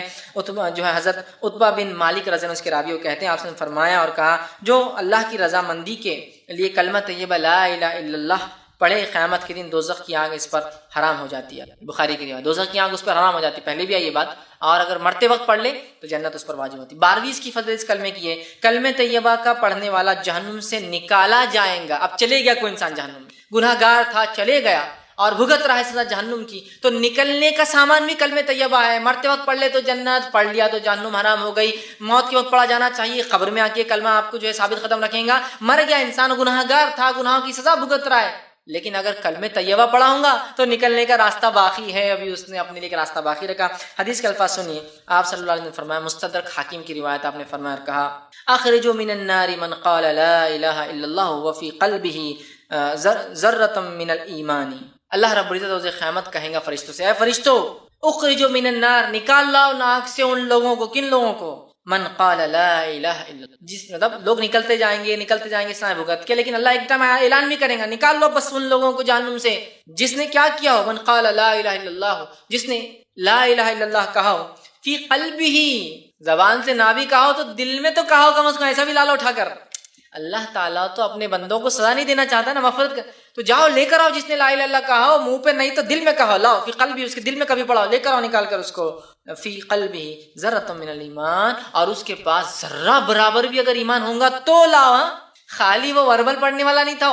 جو ہے حضرت عتبہ بن مالک رضی اللہ عنہ اس کے راوی وہ کہتے ہیں آپ نے فرمایا اور کہا جو اللہ کی رضامندی کے لیے کلمہ طیبہ لا الہ الا اللہ پڑھے، قیامت کے دن دوزخ کی آگ اس پر حرام ہو جاتی ہے۔ بخاری کی روایت، دوزخ کی آگ اس پر حرام ہو جاتی ہے، پہلے بھی آئی یہ بات، اور اگر مرتے وقت پڑھ لے تو جنت اس پر واجب ہوتی ہے۔ 12ویں اس کی فضیلت اس کلمے کی ہے، کلمہ طیبہ کا پڑھنے والا جہنم سے نکالا جائے گا۔ اب چلے گیا کوئی انسان جہنم میں، گناہ گار تھا، چلے گیا اور بھگت رہا ہے سزا جہنم کی، تو نکلنے کا سامان بھی کلمہ طیبہ ہے۔ مرتے وقت پڑھ لے تو جنت، پڑھ لیا تو جہنم حرام ہو گئی۔ موت کے وقت پڑھا جانا چاہیے، قبر میں آ کے کلمہ آپ کو جو ہے ثابت قدم رکھیں گا۔ مر گیا انسان، گناہ گار تھا، گناہوں کی سزا بھگت رہا ہے، لیکن اگر کلمہ طیبہ پڑھا ہوں گا تو نکلنے کا راستہ باقی ہے، ابھی اس نے اپنے لیے ایک راستہ باقی رکھا۔ حدیث کے الفاظ سنیے، آپ صلی اللہ علیہ وسلم نے فرمایا، مستدرک حاکم کی روایت، آپ نے فرمایا اور کہا، اخرجوا من النار من قال لا الہ الا اللہ وفی قلبہ ذرۃ من الایمان۔ اللہ رب العزت روز قیامت کہیں گا فرشتوں سے، اے فرشتوں، اخرجوا من النار، نکال لاؤ ناک سے ان لوگوں کو، کن لوگوں کو؟ من قال لا الہ الا اللہ، جس مطلب لوگ نکلتے جائیں گے سائے بھگت کے، لیکن اللہ ایک دم اعلان بھی کرے گا، نکال لو بس ان لوگوں کو جہنم سے جس نے کیا کیا ہو، من قال لا الہ الا اللہ، جس نے لا الہ الا اللہ کہا ہو، فی قلبہ، زبان سے نہ بھی کہا ہو تو دل میں تو کہا ہو کم از کم، ایسا بھی لا لو اٹھا کر۔ اللہ تعالیٰ تو اپنے بندوں کو سزا نہیں دینا چاہتا نا، مغفرت تو جاؤ لے کر آؤ، جس نے لا الہ الا اللہ کہا ہو منہ پہ نہیں تو دل میں کہا، لاؤ فی قلبہ، اس کے دل میں کبھی پڑھاؤ، لے کر آؤ نکال کر اس کو، فی قلبہ ذرۃ من الایمان، اور اس کے پاس ذرہ برابر بھی اگر ایمان ہوگا تو لاؤ، خالی وہ وربل پڑھنے والا نہیں تھا،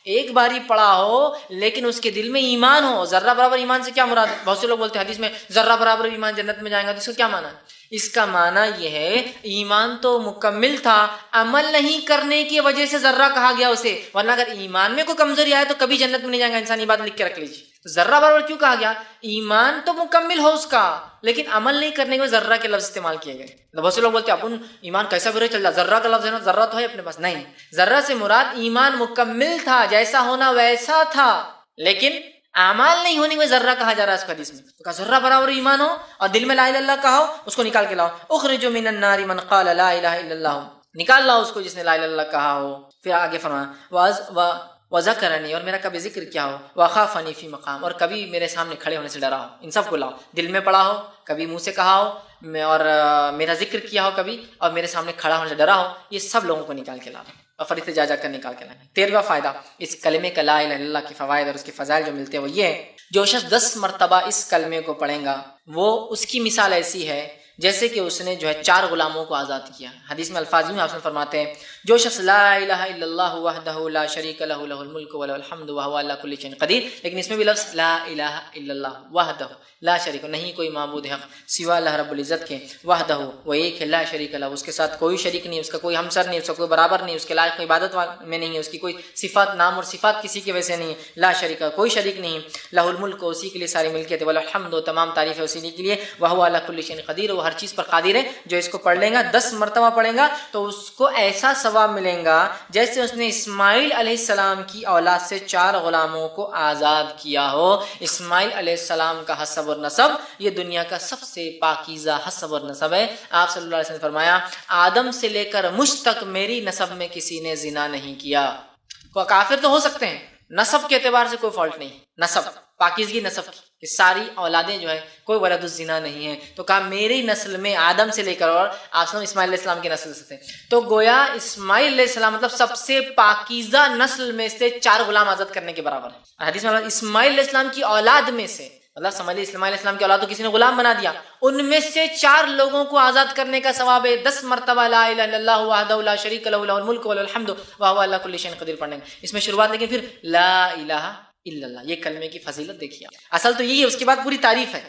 ایک باری پڑھا ہو لیکن اس کے دل میں ایمان ہو۔ ذرہ برابر ایمان سے کیا مراد ہے؟ بہت سے لوگ بولتے ہیں حدیث میں ذرہ برابر ایمان جنت میں جائیں گا، تو اس کا کیا معنی ہے؟ اس کا معنی یہ ہے ایمان تو مکمل تھا، عمل نہیں کرنے کی وجہ سے ذرہ کہا گیا اسے، ورنہ اگر ایمان میں کوئی کمزوری آئے تو کبھی جنت میں نہیں جائے گا انسان، یہ بات لکھ کے رکھ لیجیے۔ تو ذرہ برابر کیوں کہا گیا؟ ایمان تو مکمل ہو اس کا، لیکن عمل نہیں کرنے کے ذرہ کے لفظ استعمال کیے گئے۔ بہت سے لوگ بولتے ہیں اپن ایمان کیسا بھی چل رہا، ذرہ کا لفظ ہے نا، ذرہ تو ہے اپنے پاس، نہیں، ذرہ سے مراد ایمان مکمل تھا، جیسا ہونا ویسا تھا، لیکن اعمال نہیں ہونے میں ذرہ کہا جا رہا ہے اس حدیث میں۔ تو کہا ذرہ برابر ایمان ہو اور دل میں لا الہ الا اللہ کہا ہو، اس کو نکال کے لاؤ، اخرجوا من النار من قال لا الہ الا اللہ، نکال لاؤ اس کو جس نے لا الہ الا اللہ کہا ہو۔ پھر آگے فرمایا وذکرنی، اور میرا کبھی ذکر کیا ہو، وخافنی فی مقام، اور کبھی میرے سامنے کھڑے ہونے سے ڈرا ہو۔ ان سب کو لاؤ، دل میں پڑھا ہو، کبھی منہ سے کہا ہو، اور میرا ذکر کیا ہو کبھی، اور میرے سامنے کھڑا ہونے سے ڈرا ہو، یہ سب لوگوں کو نکال کے لاؤ، اور فرشتے جا کر نکال کے لائیں۔ 13واں فائدہ اس کلمے کا لا الہ الا اللہ کے فوائد اور اس کے فضائل جو ملتے ہیں وہ یہ ہے، جو شخص 10 مرتبہ اس کلمے کو پڑھیں گا وہ اس کی مثال ایسی ہے جیسے کہ اس نے جو ہے 4 غلاموں کو آزاد کیا۔ حدیث میں الفاظ میں آپ سے فرماتے ہیں، جو شخص لا الہ الا اللہ وحدہ لا شریک لہ لہ الملک وله الحمد وهو علی کل شیء قدیر، لیکن اس میں بھی لفظ لا الہ الا اللہ وحدہ لا شریک، نہیں کوئی معبود حق سوا اللہ رب العزت کے، وحدہ وہ ایک ہے، لا شریک لہ اس کے ساتھ کوئی شریک نہیں، اس کا کوئی ہمسر نہیں، اس کا کوئی برابر نہیں، اس کے لائق کوئی عبادت میں نہیں ہے، اس کی کوئی صفات نام اور صفات کسی کی وجہ سے نہیں ہے، لا شریک کوئی شریک نہیں، لہ الملک اسی کے لیے ساری ملکیت ہے، والحمد تمام تعریف ہے اسی کے لیے، وهو علی کل شیء قدیر وہ ہر چیز پر قادر ہے۔ جو اس کو پڑھ لیں گا 10 مرتبہ پڑھیں گا تو اس کو ایسا ثواب ملیں گا جیسے اس نے اسماعیل علیہ السلام کی اولاد سے 4 غلاموں کو آزاد کیا ہو۔ اسماعیل علیہ السلام کا حسب اور نسب یہ دنیا کا سب سے پاکیزہ حسب اور نسب ہے۔ آپ صلی اللہ علیہ وسلم نے فرمایا، آدم سے لے کر مجھ تک میری نسب میں کسی نے زنا نہیں کیا۔ کافر تو ہو سکتے ہیں، نسب کے اعتبار سے کوئی فالٹ نہیں، نسب پاکیزگی نسب کی کہ ساری اولادیں جو ہے کوئی ولد الزنا نہیں ہے، تو کہا میری نسل میں آدم سے لے کر، اور آسم اسماعیل علیہ السلام کی نسل سے تھے، تو گویا اسماعیل علیہ السلام مطلب سب سے پاکیزہ نسل میں سے 4 غلام آزاد کرنے کے برابر ہے۔ حدیث میں اسماعیل علیہ السلام کی اولاد میں سے، مطلب سمجھ اسماعیل علیہ السلام کی اولاد تو کسی نے غلام بنا دیا، ان میں سے 4 لوگوں کو آزاد کرنے کا ثواب ہے 10 مرتبہ لا الہ الا اللہ وحدہ لا شریک لہ لہ الملک وله الحمد وهو علی کل شیء قدیر پڑھنے کا۔ اس میں شروعات لیکن پھر لا الہ الا اللہ، یہ کلمے کی فضیلت دیکھیے، اصل تو یہی ہے، اس کے بعد پوری تعریف ہے،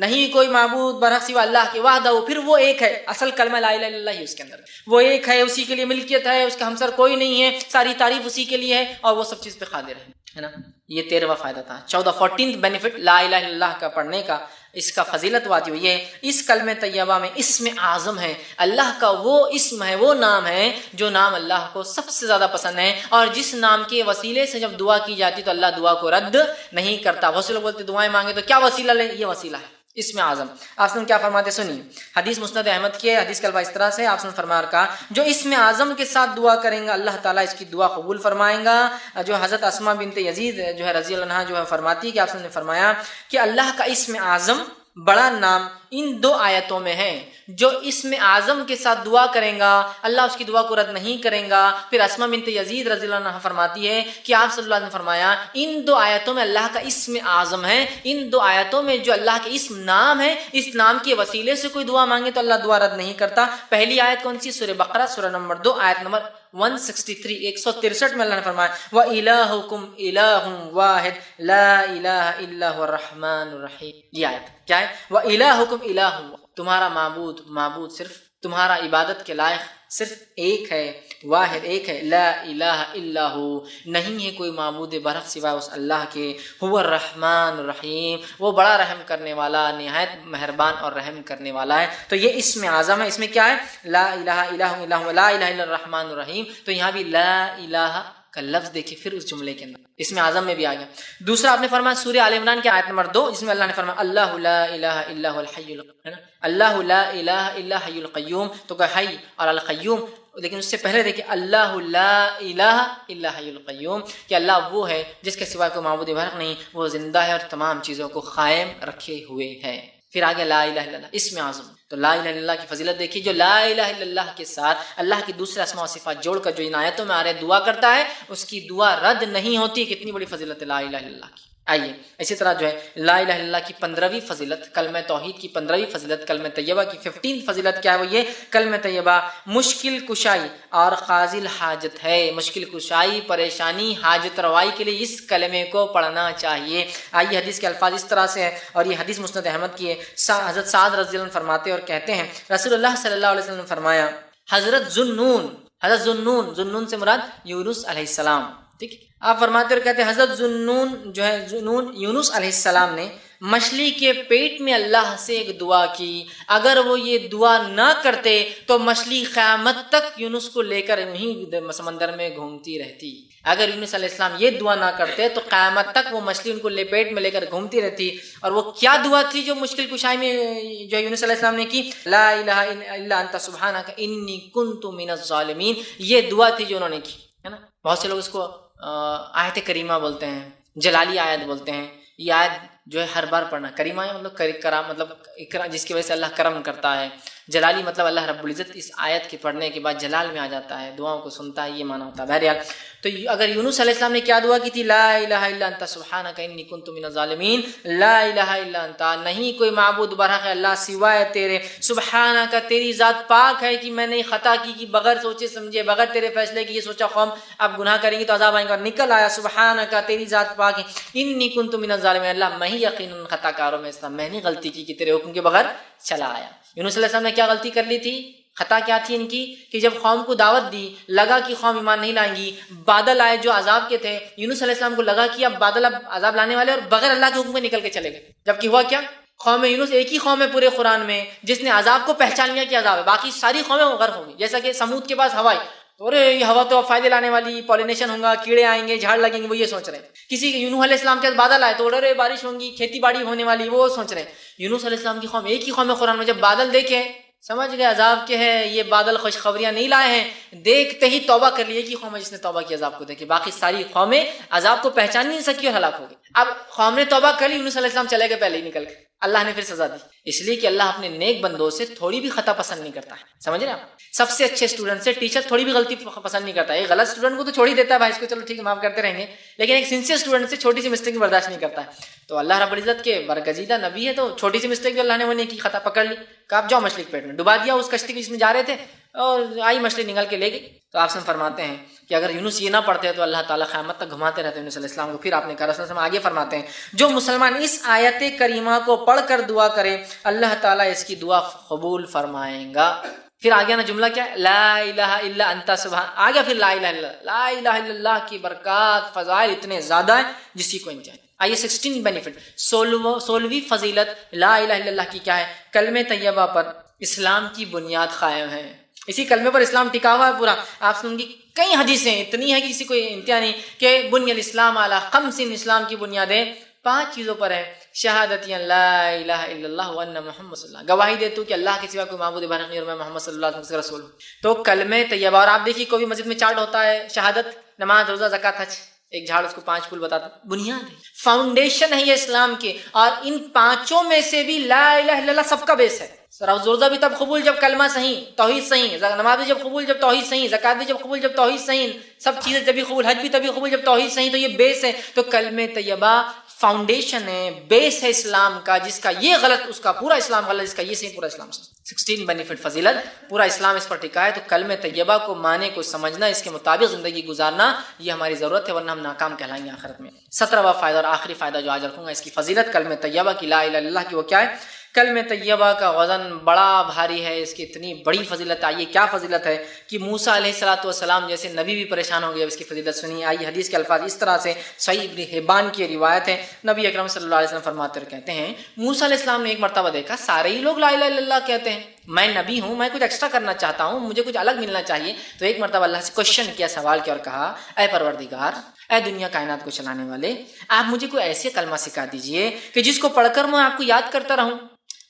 نہیں کوئی معبود برحق سوا اللہ کے، وحدہ پھر وہ ایک ہے، اصل کلمہ لا الہ الا اللہ ہی اس کے اندر، وہ ایک ہے، اسی کے لیے ملکیت ہے، اس کا ہمسر کوئی نہیں ہے، ساری تعریف اسی کے لیے ہے، اور وہ سب چیز پہ قادر ہے نا۔ یہ 13واں فائدہ تھا۔ 14 بینیفٹ لا الہ الا اللہ کا پڑھنے کا، اس کا فضیلت واتی ہوئی ہے، اس کلمہ طیبہ میں اسم اعظم ہے، اللہ کا وہ اسم ہے، وہ نام ہے جو نام اللہ کو سب سے زیادہ پسند ہے، اور جس نام کے وسیلے سے جب دعا کی جاتی تو اللہ دعا کو رد نہیں کرتا۔ بہت سے لوگ بولتے دعائیں مانگے تو کیا وسیلہ لیں، یہ وسیلہ ہے اسم اعظم۔ آپ نے کیا فرماتے سنیے، حدیث مسند احمد کی ہے، حدیث کا الفاظ اس طرح سے، آپ نے فرمایا کہا جو اسم اعظم کے ساتھ دعا کریں گا اللہ تعالیٰ اس کی دعا قبول فرمائیں گا۔ جو حضرت اسماء بنت یزید جو ہے رضی اللہ عنہا جو ہے فرماتی کہ آپ نے فرمایا کہ اللہ کا اسم اعظم بڑا نام ان دو آیتوں میں ہے. جو اسم اعظم کے ساتھ دعا کریں گا اللہ اس کی دعا کو رد نہیں کریں گا. پھر اسما بنت یزید رضی اللہ عنہ فرماتی ہے کہ آپ صلی اللہ علیہ وسلم نے فرمایا ان دو آیتوں میں اللہ کا اسم اعظم ہے. ان دو آیتوں میں جو اللہ کے اسم نام ہے اس نام کے وسیلے سے کوئی دعا مانگے تو اللہ دعا رد نہیں کرتا. پہلی آیت کون سی؟ سورہ بقرہ سورہ نمبر 2 آیت نمبر 163 163 میں اللہ نے فرمایا وَإِلَٰهُكُمْ إِلَٰهٌ وَاحِدٌ لَا إِلَٰهَ إِلَّا هُوَ الرَّحْمَٰنُ الرَّحِيمُ. یہ آیت کیا ہے؟ وَإِلَٰهُكُمْ إِلَٰهٌ، تمہارا معبود صرف تمہارا عبادت کے لائق صرف ایک ہے، واحد ایک ہے، لا الہ الا ہو، نہیں ہے کوئی معبود برحق سوائے اس اللہ کے. هو الرحمن الرحیم، وہ بڑا رحم کرنے والا، نہایت مہربان اور رحم کرنے والا ہے. تو یہ اسم اعظم ہے. اس میں کیا ہے؟ لا الہ الا ہو، لا الہ الا الرحمن الرحیم. تو یہاں بھی لا الہ کا لفظ دیکھیں پھر اس جملے کے اندر اس میں اعظم میں بھی آ گیا. دوسرا آپ نے فرمایا سورہ آل عمران کی آیت نمبر 2 جس میں اللہ نے فرمایا اللہ لا الہ الا هو الحی القیوم، اللہ لا الہ الا حی القیوم. تو کہ حی اور القیوم، لیکن اس سے پہلے دیکھیں اللہ لا الہ الا حی القیوم کہ اللہ وہ ہے جس کے سوا کوئی معبود برحق نہیں، وہ زندہ ہے اور تمام چیزوں کو قائم رکھے ہوئے ہے. پھر آگے لا الہ الا اللہ اسم اعظم. تو لا الہ الا اللہ کی فضیلت دیکھیے، جو لا الہ الا اللہ کے ساتھ اللہ کی دوسرے اسماء و صفات جوڑ کر جو ان آیتوں میں آ رہے دعا کرتا ہے اس کی دعا رد نہیں ہوتی. کتنی بڑی فضیلت ہے لا الہ الا اللہ کی. آئیے اسی طرح جو ہے لا الہ الا اللہ کی 15ویں فضیلت، کلمہ توحید کی 15ویں فضیلت، کلمہ طیبہ کی 15 فضیلت کیا ہے؟ وہ یہ کلمہ طیبہ مشکل کشائی اور قاضی الحاجت ہے. مشکل کشائی، پریشانی، حاجت روائی کے لیے اس کلمے کو پڑھنا چاہیے. آئیے حدیث کے الفاظ اس طرح سے ہے اور یہ حدیث مسند احمد کی ہے. حضرت سعد رضی اللہ عنہ فرماتے اور کہتے ہیں رسول اللہ صلی اللہ علیہ وسلم نے فرمایا حضرت ذوالنون سے مراد یونس علیہ السلام، ٹھیک ہے، آپ فرماتے اور کہتے ہیں حضرت ذوالنون یونس علیہ السلام نے مچھلی کے پیٹ میں اللہ سے ایک دعا کی. اگر وہ یہ دعا نہ کرتے تو مچھلی قیامت تک یونس کو لے کر وہیں سمندر میں گھومتی رہتی. اگر یونس علیہ السلام یہ دعا نہ کرتے تو قیامت تک وہ مچھلی ان کو پیٹ میں لے کر گھومتی رہتی. اور وہ کیا دعا تھی جو مشکل کشائی میں جو یونس علیہ السلام نے کی؟ لا الہ الا انت سبحانک انی کنت من الظالمین. یہ دعا تھی جو انہوں نے کی، ہے نا. بہت سے لوگ اس کو آیت کریمہ بولتے ہیں، جلالی آیت بولتے ہیں. یہ آیت جو ہے ہر بار پڑھنا. کریمہ مطلب کرام، مطلب جس کی وجہ سے اللہ کرم کرتا ہے. جلالی مطلب اللہ رب العزت اس آیت کے پڑھنے کے بعد جلال میں آ جاتا ہے، دعاؤں کو سنتا ہے، یہ معنی ہوتا ہے. بہرحال تو اگر یونس علیہ السلام نے کیا دعا کی تھی؟ لا الہ الا انت سبحانک انی کنت من الظالمین. لا الہ الا انت، نہیں کوئی معبود برحق اللہ سوائے تیرے. سبحانک، تیری ذات پاک ہے کہ میں نے خطا کی بغیر سوچے سمجھے، بغیر تیرے فیصلے کی. یہ سوچا قوم اب گناہ کریں گی تو عذاب آئیں گا، نکل آیا سبحانک تیری ذات پاک ہے. انی کنت من الظالمین، اللہ میں ہی یقیناً خطا کاروں میں تھا، میں نے غلطی کی کہ تیرے حکم کے بغیر چلا آیا. یونس علیہ السلام نے کیا غلطی کر لی تھی؟ خطا کیا تھی ان کی کہ جب قوم کو دعوت دی، لگا کہ قوم ایمان نہیں لائیں گی، بادل آئے جو عذاب کے تھے، یونس علیہ السلام کو لگا کہ اب بادل اب عذاب لانے والے اور بغیر اللہ کے حکم کے نکل کے چلے گئے. جبکہ ہوا کیا؟ قوم یونس ایک ہی قوم ہے پورے قرآن میں جس نے عذاب کو پہچان لیا کہ عذاب ہے، باقی ساری قومیں غرق ہوں گی. جیسا کہ سمود کے پاس ہوا ہے، تو ارے یہ ہوا تو فائدے لانے والی، پالینیشن ہوگا، کیڑے آئیں گے، جھاڑ لگیں گے، وہ یہ سوچ رہے ہیں. کسی یونس علیہ السلام کے بادل آئے تو ارے بارش ہوگی، کھیتی باڑی ہونے والی، وہ سوچ رہے ہیں. یونس علیہ السلام کی قوم ایک ہی قوم ہے قرآن میں، جب بادل دیکھے سمجھ گئے عذاب کے ہیں، یہ بادل خوشخبریاں نہیں لائے ہیں، دیکھتے ہی توبہ کر لی. ایک ہی قوم ہے جس نے توبہ کی عذاب کو دیکھے، باقی ساری قومیں عذاب کو پہچان نہیں سکی اور ہلاک ہو گئی. اب قوم نے توبہ کر لی، یونس علیہ السلام چلے گئے پہلے ہی نکل کے. اللہ نے پھر سزا دی، اس لیے کہ اللہ اپنے نیک بندوں سے تھوڑی بھی خطا پسند نہیں کرتا ہے. سمجھ رہے آپ؟ سب سے اچھے اسٹوڈنٹ سے ٹیچر تھوڑی بھی غلطی پسند نہیں کرتا ہے. ایک غلط اسٹوڈنٹ کو تو چھوڑ ہی دیتا ہے، بھائی اس کو چلو ٹھیک ہے معاف کرتے رہیں گے، لیکن ایک سنسیئر اسٹوڈنٹ سے چھوٹی سی مسٹیک برداشت نہیں کرتا ہے. تو اللہ رب العزت کے برگزیدہ نبی ہے، تو چھوٹی سی مسٹیک بھی اللہ نے وہ نہیں کی، خطا پکڑ لی کہ آپ جاؤ مچھلی کے پیٹ میں، ڈبا دیا اس کشتی جس میں جا رہے تھے، اور آئی مچھلی نگل کے لے گئی. تو آپ سے فرماتے ہیں کہ اگر یونس یہ نہ پڑھتے تو اللہ تعالیٰ قیامت تک گھماتے رہتے یونس علیہ السلام کو. پھر آپ نے کہا رسول اللہ آگے فرماتے ہیں جو مسلمان اس آیت کریمہ کو پڑھ کر دعا کرے اللہ تعالیٰ اس کی دعا قبول فرمائیں گا. پھر آگے نا جملہ کیا ہے؟ لا الہ الا انت سبحان، آگے پھر لا الہ الا اللہ. لا الہ الا اللہ کی برکات فضائل اتنے زیادہ ہیں جس کی کوئی انتہا. آئیے 16 بینیفٹ، 16ویں فضیلت لا الہ الا اللہ کی کیا ہے؟ کلمہ طیبہ پر اسلام کی بنیاد قائم ہے. اسی کلمے پر اسلام ٹکا ہوا ہے پورا. آپ سن گی کئی حدیثیں اتنی ہیں کہ کسی کو انتہا نہیں کہ بنی الاسلام علی خمس، اسلام کی بنیادیں 5 چیزوں پر ہے. شہادت لا الہ الا اللہ وان محمد صلی اللہ، گواہی دیتا ہوں کہ اللہ کے سوا کوئی معبود برحق نہیں اور میں محمد صلی اللہ علیہ وسلم رسول ہوں. تو کلمہ طیبہ، اور آپ دیکھیے کوئی بھی مسجد میں چارٹ ہوتا ہے شہادت، نماز، روزہ، زکوٰۃ، حج، ایک جھاڑ اس کو 5 پھول بتاتا، بنیاد ہے، فاؤنڈیشن ہے یہ اسلام کے، اور ان 5 میں سے بھی لا الہ الا اللہ سب کا بیس ہے۔ روزہ بھی تب قبول جب کلمہ صحیح، توحید صحیح، نماز بھی جب قبول جب توحید صحیح، زکات بھی جب قبول جب توحید صحیح، سب چیزیں جبھی قبول، حج بھی تبھی قبول جب توحید صحیح۔ تو یہ بیس ہے، تو کلمہ طیبہ فاؤنڈیشن ہے، بیس ہے اسلام کا، جس کا یہ غلط اس کا پورا اسلام غلط، جس کا یہ صحیح پورا اسلام صحیح۔ 16 بینیفٹ فضیلت، پورا اسلام اس پر ٹکا ہے۔ تو کلمہ طیبہ کو معنی کو سمجھنا، اس کے مطابق زندگی گزارنا، یہ ہماری ضرورت ہے، ورنہ ہم ناکام کہلائیں گے آخرت میں۔ 17واں فائدہ اور آخری فائدہ جو آج رکھوں گا اس کی فضیلت، کلمہ طیبہ کی، لا الہ الا اللہ کی، وہ کیا ہے؟ کلمہ طیبہ کا وزن بڑا بھاری ہے، اس کی اتنی بڑی فضیلت۔ آئیے کیا فضیلت ہے کہ موسیٰ علیہ السلام جیسے نبی بھی پریشان ہو گیا اس کی فضیلت سنیے۔ آئیے حدیث کے الفاظ اس طرح سے، صحیح ابن حبان کی روایت ہے، نبی اکرم صلی اللہ علیہ وسلم فرماتے اور کہتے ہیں، موسیٰ علیہ السلام نے ایک مرتبہ دیکھا سارے ہی لوگ لا الہ الا اللہ کہتے ہیں، میں نبی ہوں، میں کچھ ایکسٹرا کرنا چاہتا ہوں، مجھے کچھ الگ ملنا چاہیے۔ تو ایک مرتبہ اللہ سے کوشچن کیا، سوال کیا اور کہا، اے پروردگار، اے دنیا کائنات کو چلانے والے، آپ مجھے کوئی ایسے کلمہ سکھا دیجئے کہ جس کو پڑھ کر میں آپ کو یاد کرتا رہوں۔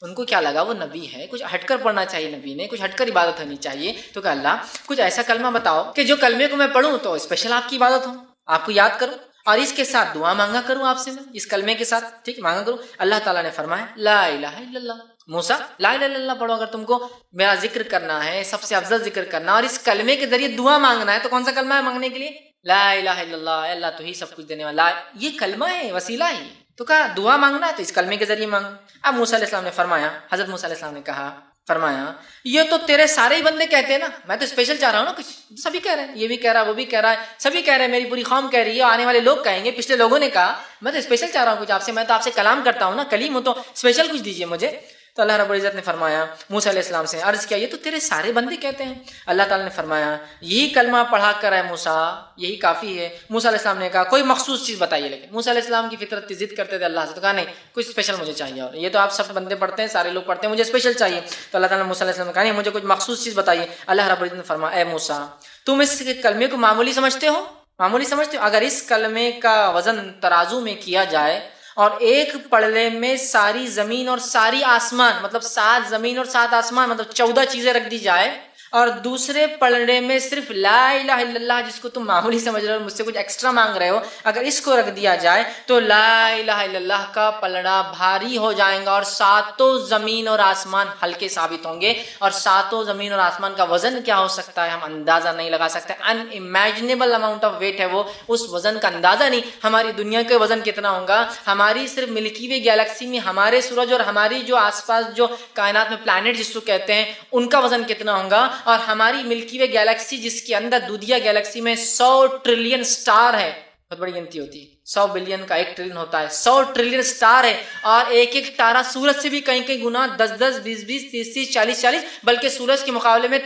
ان کو کیا لگا، وہ نبی ہے، کچھ ہٹ کر پڑھنا چاہیے، نبی نے کچھ ہٹ کر عبادت ہونی چاہیے۔ تو کہ اللہ کچھ ایسا کلمہ بتاؤ کہ جو کلمے کو میں پڑھوں تو اسپیشل آپ کی عبادت ہو، آپ کو یاد کروں، اور اس کے ساتھ دعا مانگا کروں آپ سے، میں اس کلمے کے ساتھ ٹھیک مانگا کروں۔ اللہ تعالیٰ نے فرمایا لا الہ الا اللہ، موسیٰ لا الہ الا اللہ پڑھو، اگر تم کو میرا ذکر کرنا ہے، سب سے افضل ذکر کرنا، اور اس کلمے کے ذریعے دعا مانگنا ہے، تو کون سا کلمہ ہے مانگنے کے لیے؟ لا الہ الا اللہ، اے اللہ تو ہی سب کچھ دینے والا، یہ کلمہ ہے، وسیلہ ہے۔ تو کہا دعا مانگنا ہے تو اس کلمے کے ذریعے مانگو۔ اب موسیٰ علیہ السلام نے فرمایا، حضرت موسیٰ علیہ السلام نے کہا، فرمایا یہ تو تیرے سارے ہی بندے کہتے ہیں نا، میں تو اسپیشل چاہ رہا ہوں نا، کچھ سبھی کہہ رہے ہیں، یہ بھی کہہ رہا ہے، وہ بھی کہہ رہا ہے، سبھی کہہ رہے ہیں، میری پوری قوم کہہ رہی ہے، آنے والے لوگ کہیں گے، پچھلے لوگوں نے کہا، میں تو اسپیشل چاہ رہا ہوں کچھ آپ سے، میں تو آپ سے کلام کرتا ہوں نا، کلیم ہوں، تو اسپیشل کچھ دیجیے مجھے۔ تو اللہ رب العزت نے فرمایا، موسیٰ علیہ السلام سے عرض کیا، یہ تو تیرے سارے بندے کہتے ہیں۔ اللہ تعالیٰ نے فرمایا یہی کلمہ پڑھا کر ہے موسیٰ، یہی کافی ہے۔ موسیٰ علیہ السلام نے کہا کوئی مخصوص چیز بتائیے، لیکن موسیٰ علیہ السلام کی فطرت تھی، ضد کرتے تھے اللہ سے، تو کہا نہیں کچھ اسپیشل مجھے چاہیے، اور یہ تو آپ سب بندے پڑھتے ہیں، سارے لوگ پڑھتے ہیں، مجھے اسپیشل چاہیے۔ تو اللہ تعالیٰ نے موسیٰ علیہ السلام نے کہا نہیں مجھے کچھ مخصوص چیز بتائیے۔ اللہ رب العزت نے فرمایا اے موسیٰ تم اس کلمے کو معمولی سمجھتے ہو، معمولی سمجھتے ہو؟ اگر اس کلمے کا وزن ترازو میں کیا جائے اور ایک پڑھنے میں ساری زمین اور ساری آسمان، مطلب 7 زمین اور 7 آسمان، مطلب 14 چیزیں رکھ دی جائے، اور دوسرے پڑھنے میں صرف لا الہ الا اللہ جس کو تم معمولی سمجھ رہے ہو، مجھ سے کچھ ایکسٹرا مانگ رہے ہو، اگر اس کو رکھ دیا جائے تو لا الہ الا اللہ کا پلڑا بھاری ہو جائے گا، اور 7 زمین اور آسمان ہلکے ثابت ہوں گے۔ اور 7 زمین اور آسمان کا وزن کیا ہو سکتا ہے ہم اندازہ نہیں لگا سکتے، ان امیجنیبل اماؤنٹ آف ویٹ ہے وہ، اس وزن کا اندازہ نہیں۔ ہماری دنیا کا وزن کتنا ہوگا، ہماری صرف ملکی وے گیلیکسی میں ہمارے سورج اور ہماری جو آس پاس جو کائنات میں پلانٹ جس کو کہتے ہیں ان کا وزن کتنا ہوگا، اور ہماری ملکی وے گیلیکسی جس کے اندر دودھیا گیلیکسی میں 100 ٹریلین سٹار ہے، بہت بڑی گنتی ہوتی ہے، 100 بلین کا 1 ٹریلین ہوتا ہے، 100 ٹریلین سٹار ہے، اور ایک ایک تارہ سورج سے بھی کہیں کہیں گنا 10 10 20 20 30 30 40 40، بلکہ سورج کے مقابلے میں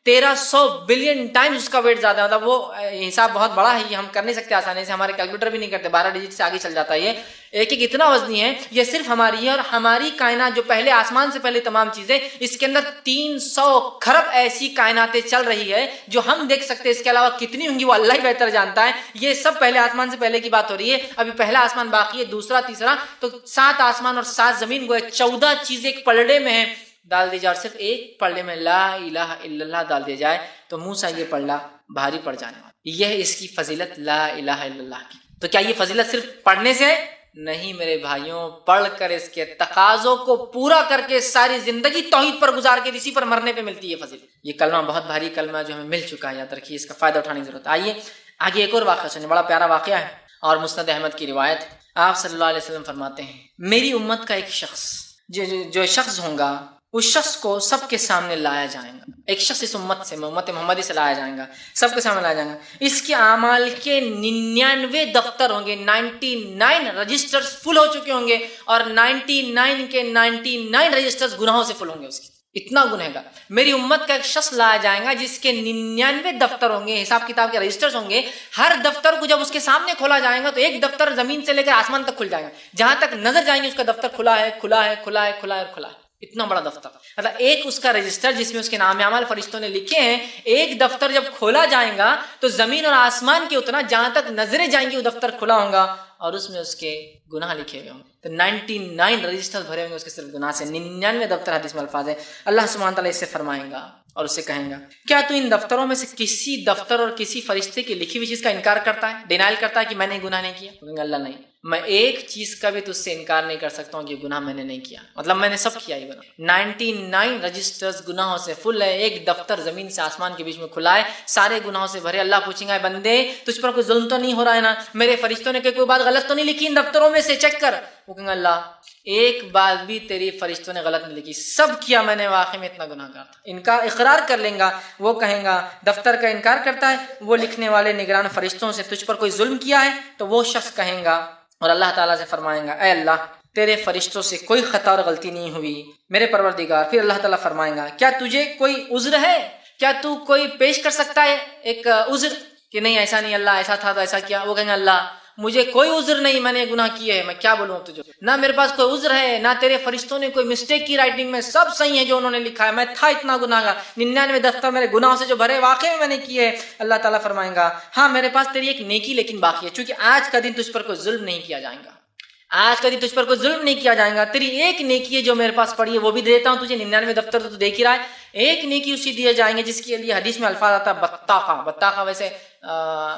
1300 بلین ٹائمز اس کا ویٹ زیادہ ہے، مطلب وہ حساب بہت بڑا ہے، یہ ہم کر نہیں سکتے آسانی سے، ہمارے کیلکولیٹر بھی نہیں کرتے، 12 ڈیجٹ سے آگے چل جاتا ہے، یہ ایک ایک اتنا وزنی ہے، یہ صرف ہماری ہے۔ اور ہماری کائنات جو پہلے آسمان سے پہلے تمام چیزیں، اس کے اندر 300 کھرب ایسی کائناتیں چل رہی ہے جو ہم دیکھ سکتے ہیں، اس کے علاوہ کتنی ہوں گی وہ اللہ ہی بہتر جانتا ہے۔ یہ سب پہلے آسمان سے پہلے کی بات ہو رہی ہے، ابھی پہلا آسمان باقی ہے، دوسرا تیسرا، تو 7 آسمان اور 7 زمین کو 14 چیزیں ایک پلڑے میں ہیں، ڈال دی جائے، اور صرف ایک پلڑے میں لا الہ الا اللہ ڈال دیا جائے تو موسیٰ یہ پلڑا بھاری پڑ جانے والا۔ یہ اس کی فضیلت لا الہ الا اللہ کی۔ تو کیا یہ فضیلت صرف پڑھنے سے ہے؟ نہیں میرے بھائیوں، پڑھ کر اس کے تقاضوں کو پورا کر کے ساری زندگی توحید پر گزار کے اسی پر مرنے پہ ملتی ہے فضیلت۔ یہ کلمہ بہت بھاری کلمہ جو ہمیں مل چکا ہے، یاد رکھیے، اس کا فائدہ اٹھانے کی ضرورت ہے۔ آئیے آگے ایک اور واقعہ سنیں، بڑا پیارا واقعہ ہے اور مسند احمد کی روایت۔ آپ صلی اللہ علیہ وسلم فرماتے ہیں میری امت کا ایک شخص جو شخص ہوگا، اس شخص کو سب کے سامنے لایا جائے گا، ایک شخص اس امت سے، امت محمدی سے لایا جائے گا، سب کے سامنے لایا جائے گا، اس کے اعمال کے 99 دفتر ہوں گے، 99 رجسٹرز فل ہو چکے ہوں گے، اور 99 کے 99 رجسٹرز گناہوں سے فل ہوں گے، اس کی اتنا گنہگار۔ میری امت کا ایک شخص لایا جائے گا جس کے 99 دفتر ہوں گے، حساب کتاب کے رجسٹرز ہوں گے، ہر دفتر کو جب اس کے سامنے کھولا جائے گا تو ایک دفتر زمین سے لے کر آسمان تک کھل جائے گا، جہاں تک نظر جائیں گے اس کا دفتر کھلا ہے کھلا ہے کھلا ہے کھلا ہے اور کھلا ہے، اتنا بڑا دفتر، مطلب ایک اس کا رجسٹر جس میں اس کے نام اعمال فرشتوں نے لکھے ہیں، ایک دفتر جب کھولا جائے گا تو زمین اور آسمان کے اتنا جہاں تک نظریں جائیں گی وہ دفتر کھلا ہوگا، اور اس میں اس کے گناہ لکھے ہوئے ہوں گے۔ تو 99 رجسٹر بھرے ہوں گے اس کے صرف گناہ سے، 99 دفتر، حدیث میں الفاظ ہے۔ اللہ سبحانہ تعالیٰ اس سے فرمائیں گا اور اسے کہیں گا کیا تو ان دفتروں میں سے کسی دفتر اور کسی فرشتے کی لکھی ہوئی چیز کا انکار کرتا ہے، ڈینائل کرتا ہے کہ میں نے گناہ نہیں کیا؟ کہیں گے اللہ نہیں، میں ایک چیز کا بھی تجھ سے انکار نہیں کر سکتا ہوں کہ گناہ میں نے نہیں کیا، مطلب میں نے سب کیا ہی گناہ، 99 رجسٹرز گناہوں سے فل ہے، ایک دفتر زمین سے آسمان کے بیچ میں کھلا ہے، سارے گناہوں سے بھرے۔ اللہ پوچھیں گا بندے تجھ پر کوئی ظلم تو نہیں ہو رہا ہے نا؟ میرے فرشتوں نے کوئی بات غلط تو نہیں لکھی ان دفتروں میں سے؟ چیک کر۔ وہ کہیں گے اللہ ایک بات بھی تیری فرشتوں نے غلط نہیں لکھی، سب کیا میں نے، واقعی میں اتنا گناہ گار تھا۔ انکار اقرار کر لیں گا، وہ کہیں گا دفتر کا انکار کرتا ہے، وہ لکھنے والے نگران فرشتوں سے تجھ پر کوئی ظلم کیا ہے؟ تو وہ شخص کہیں گا اور اللہ تعالیٰ سے فرمائیں گا اے اللہ تیرے فرشتوں سے کوئی خطا اور غلطی نہیں ہوئی میرے پروردگار۔ پھر اللہ تعالیٰ فرمائیں گا کیا تجھے کوئی عذر ہے؟ کیا تو کوئی پیش کر سکتا ہے ایک عذر کہ نہیں ایسا نہیں اللہ ایسا تھا تو ایسا کیا؟ وہ کہیں گے اللہ مجھے کوئی عذر نہیں، میں نے گناہ کیے ہے، میں کیا بولوں اب تجھے، نہ میرے پاس کوئی عذر ہے، نہ تیرے فرشتوں نے کوئی مسٹیک کی رائٹنگ میں، سب صحیح ہے جو انہوں نے لکھا ہے، میں تھا اتنا گناہ گار، 99 دفتر میرے گناہوں سے جو بھرے واقعی میں نے کیے۔ اللہ تعالیٰ فرمائیں گا ہاں میرے پاس تیری ایک نیکی لیکن باقی ہے، چونکہ آج کا دن تجھ پر کوئی ظلم نہیں کیا جائے گا، آج کا دن تجھ پر کوئی ظلم نہیں کیا جائے گا، تیری ایک نیکی ہے جو میرے پاس پڑی ہے وہ بھی دیتا ہوں تجھے، 99 دفتر تو دیکھ ہی رہا ہے، ایک نیکی اسی دیے جائیں گے جس کے لیے حدیث میں الفاظ آتا ہے بطاقہ۔ بطاقہ ویسے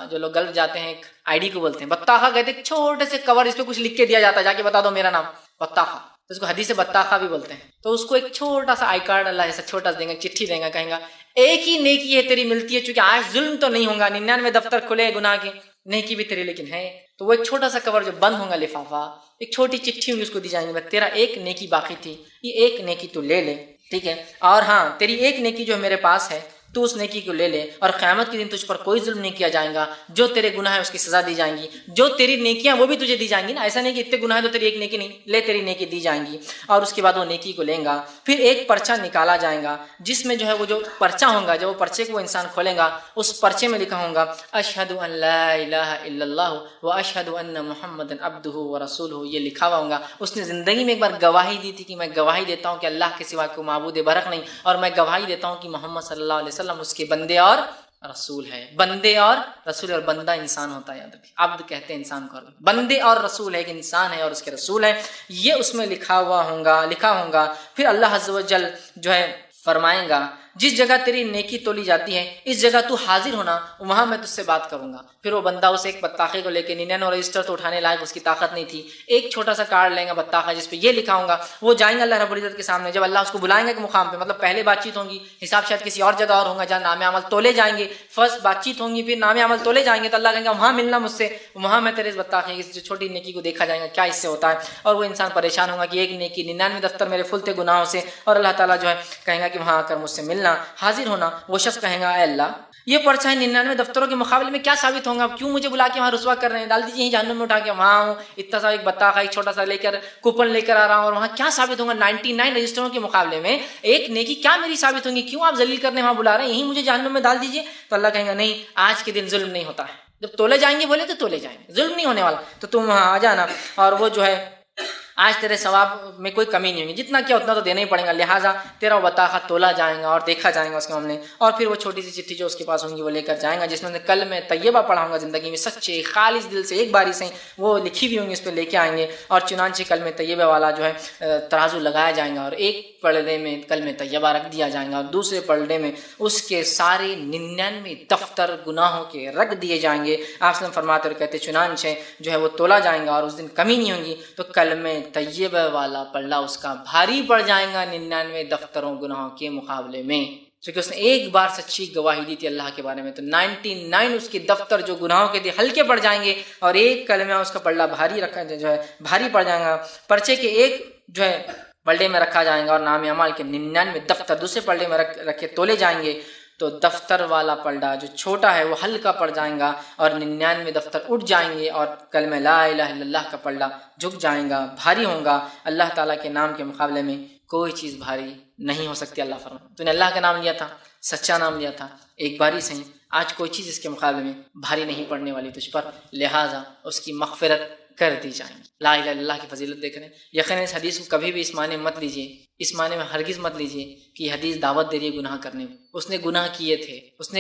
جو لوگ گلف جاتے ہیں ایک آئی ڈی کو بولتے ہیں بطاقہ، کہتے ہیں چھوٹے سے کور، اس پہ کچھ لکھ کے دیا جاتا ہے جا کے بتا دو میرا نام، بطاقہ، اس کو حدیث بطاقہ بھی بولتے ہیں۔ تو اس کو ایک چھوٹا سا آئی کارڈ اللہ جیسا چھوٹا سا دیں گا، چٹھی دیں گا، کہیں گا ایک ہی نیکی ہے تیری ملتی ہے، چونکہ آج ظلم تو نہیں ہوگا، 99 دفتر کھلے گناہ کے، نیکی بھی تیری لیکن ہے، تو وہ ایک چھوٹا سا کور جو بند ہوگا لفافہ، ایک چھوٹی چٹھی ہوگی اس کو دی جائیں گی، تیرا ایک نیکی باقی تھی، یہ ایک نیکی تو لے لے، ٹھیک ہے، اور ہاں تیری ایک نیکی جو میرے پاس ہے تو اس نیکی کو لے لے، اور قیامت کے دن تجھ پر کوئی ظلم نہیں کیا جائے گا، جو تیرے گناہ ہے اس کی سزا دی جائیں گی، جو تیری نیکیاں وہ بھی تجھے دی جائیں گی نا، ایسا نہیں کہ اتنے گناہ ہے تو تیری ایک نیکی نہیں، لے تیری نیکی دی جائیں گی، اور اس کے بعد وہ نیکی کو لیں گا، پھر ایک پرچہ نکالا جائے گا جس میں جو ہے وہ جو پرچہ ہوگا، جب وہ پرچے کو وہ انسان کھولے گا اس پرچے میں لکھا ہوگا اشہد ان لا الہ الا اللہ و اشہد ان محمد عبدہ و رسولہ، یہ لکھا ہوا ہوگا۔ اس نے زندگی میں ایک بار گواہی دی تھی کہ میں گواہی دیتا ہوں کہ اللہ کے سوا کوئی معبود برحق نہیں، اور میں گواہی دیتا ہوں کہ محمد صلی اللہ علیہ وسلم اس کے بندے اور رسول ہے، بندے اور رسول، اور بندہ انسان ہوتا ہے، یاد رکھیں عبد کہتے ہیں انسان کو، بندے اور رسول ہے، ایک انسان ہے اور اس کے رسول ہے، یہ اس میں لکھا ہوگا۔ پھر اللہ عز و جل جو ہے فرمائیں گا جس جگہ تیری نیکی تولی جاتی ہے اس جگہ تو حاضر ہونا، وہاں میں تجھ سے بات کروں گا۔ پھر وہ بندہ اسے ایک بطاخے کو لے کے 99 رجسٹر تو اٹھانے لائق اس کی طاقت نہیں تھی، ایک چھوٹا سا کارڈ لیں گا بطاخہ جس پہ یہ لکھا ہوگا، وہ جائیں گے اللہ رب العزت کے سامنے، جب اللہ اس کو بلائیں گے کہ مقام پہ، مطلب پہلے بات چیت ہوگی، حساب شاید کسی اور جگہ اور ہوگا جہاں نام عمل تولے جائیں گے، فرسٹ بات چیت ہوں گی پھر نام عمل تولے جائیں گے، تو اللہ کہیں گا وہاں ملنا مجھ سے، وہاں میں تیرے اس بطاخے کی جو چھوٹی نیکی کو دیکھا جائے گا کیا اس سے ہوتا ہے، اور وہ انسان پریشان ہوگا کہ ایک نیکی 99 دفتر میرے فل تھے گناہوں سے، اور اللہ تعالیٰ جو ہے کہیں گا کہ وہاں آ کر مجھ سے ملنا، حاضر ہونا۔ وہ شخص کہیں گا اے اللہ یہ پرچہ ہے 99 دفتروں کے مقابلے میں کیا ثابت ہوگا، کیوں مجھے بلا کے وہاں رسوا کر رہے ہیں، ڈال دیجیے جہنم میں اٹھا کے، وہاں ہوں اتنا سا ایک بطاخہ ایک چھوٹا سا لے کر کوپن لے کر آ رہا ہوں، اور وہاں کیا ثابت ہوگا 99 رجسٹروں کے مقابلے میں ایک نیکی کیا میری ثابت ہوگی، کیوں آپ ذلیل کرنے وہاں بلا رہے ہیں، یہیں مجھے جہنم میں ڈال دیجیے۔ تو اللہ کہیں گا نہیں آج کے دن ظلم نہیں ہوتا ہے، جب تولے جائیں گے بولے تو تولے جائیں گے، ظلم نہیں ہونے والا، تو تم وہاں آ جانا، اور وہ جو ہے آج تیرے ثواب میں کوئی کمی نہیں ہوگی، جتنا کیا اتنا تو دینا ہی پڑے گا، لہٰذا تیرا وہ بطاخہ تولا جائے گا اور دیکھا جائے گا اس کے معاملے، اور پھر وہ چھوٹی سی چٹھی جو اس کے پاس ہوں گی وہ لے کر جائیں گا جس میں کل میں طیبہ پڑھا ہوں گا زندگی میں سچے خالص دل سے ایک باری سے وہ لکھی ہوئی ہوں گی، اس پہ لے کے آئیں گے، اور چنانچہ کل میں طیبہ والا جو ہے ترازو لگایا جائے گا، اور ایک پلڑے میں کل میں طیبہ رکھ دیا جائے گا، اور دوسرے پلڑے میں اس کے سارے 99 دفتر گناہوں کے رکھ دیے جائیں گے۔ آپ سے فرماتے اور کہتے چنانچہ جو ہے وہ تولا جائیں گا اور اس دن کمی نہیں ہوگی، تو کل میں طیبہ والا پلڑا اس کا بھاری پڑ جائے گا 99 دفتروں گناہوں کے مقابلے میں، کیونکہ اس نے ایک بار سچی گواہی دی تھی اللہ کے بارے میں، تو 99 اس کے دفتر جو گناہوں کے تھے ہلکے پڑ جائیں گے، اور ایک کلمہ اس کا پلڑا بھاری رکھا جو ہے بھاری پڑ جائے گا، پرچے کے ایک جو ہے پلڑے میں رکھا جائے گا، اور نام اعمال کے 99 دفتر دوسرے پلڑے میں رکھے تولے جائیں گے، تو دفتر والا پلڑا جو چھوٹا ہے وہ ہلکا پڑ جائے گا، اور 99 دفتر اٹھ جائیں گے، اور کلمہ لا الہ الا اللہ کا پلڑا جھک جائے گا، بھاری ہوگا۔ اللہ تعالیٰ کے نام کے مقابلے میں کوئی چیز بھاری نہیں ہو سکتی۔ اللہ فرماتا تو نے اللہ کا نام لیا تھا، سچا نام لیا تھا، ایک باری سے آج کوئی چیز اس کے مقابلے میں بھاری نہیں پڑنے والی تجھ پر، لہٰذا اس کی مغفرت کر دی جائیں گی۔ لا الہ الا اللہ کی فضیلت دیکھ رہے ہیں، یقیناً اس حدیث کو کبھی بھی اس معنی مت لیجیے، اس معنی میں ہرگز مت لیجیے کہ یہ حدیث دعوت دے رہی ہے گناہ کرنے میں، اس نے گناہ کیے تھے، اس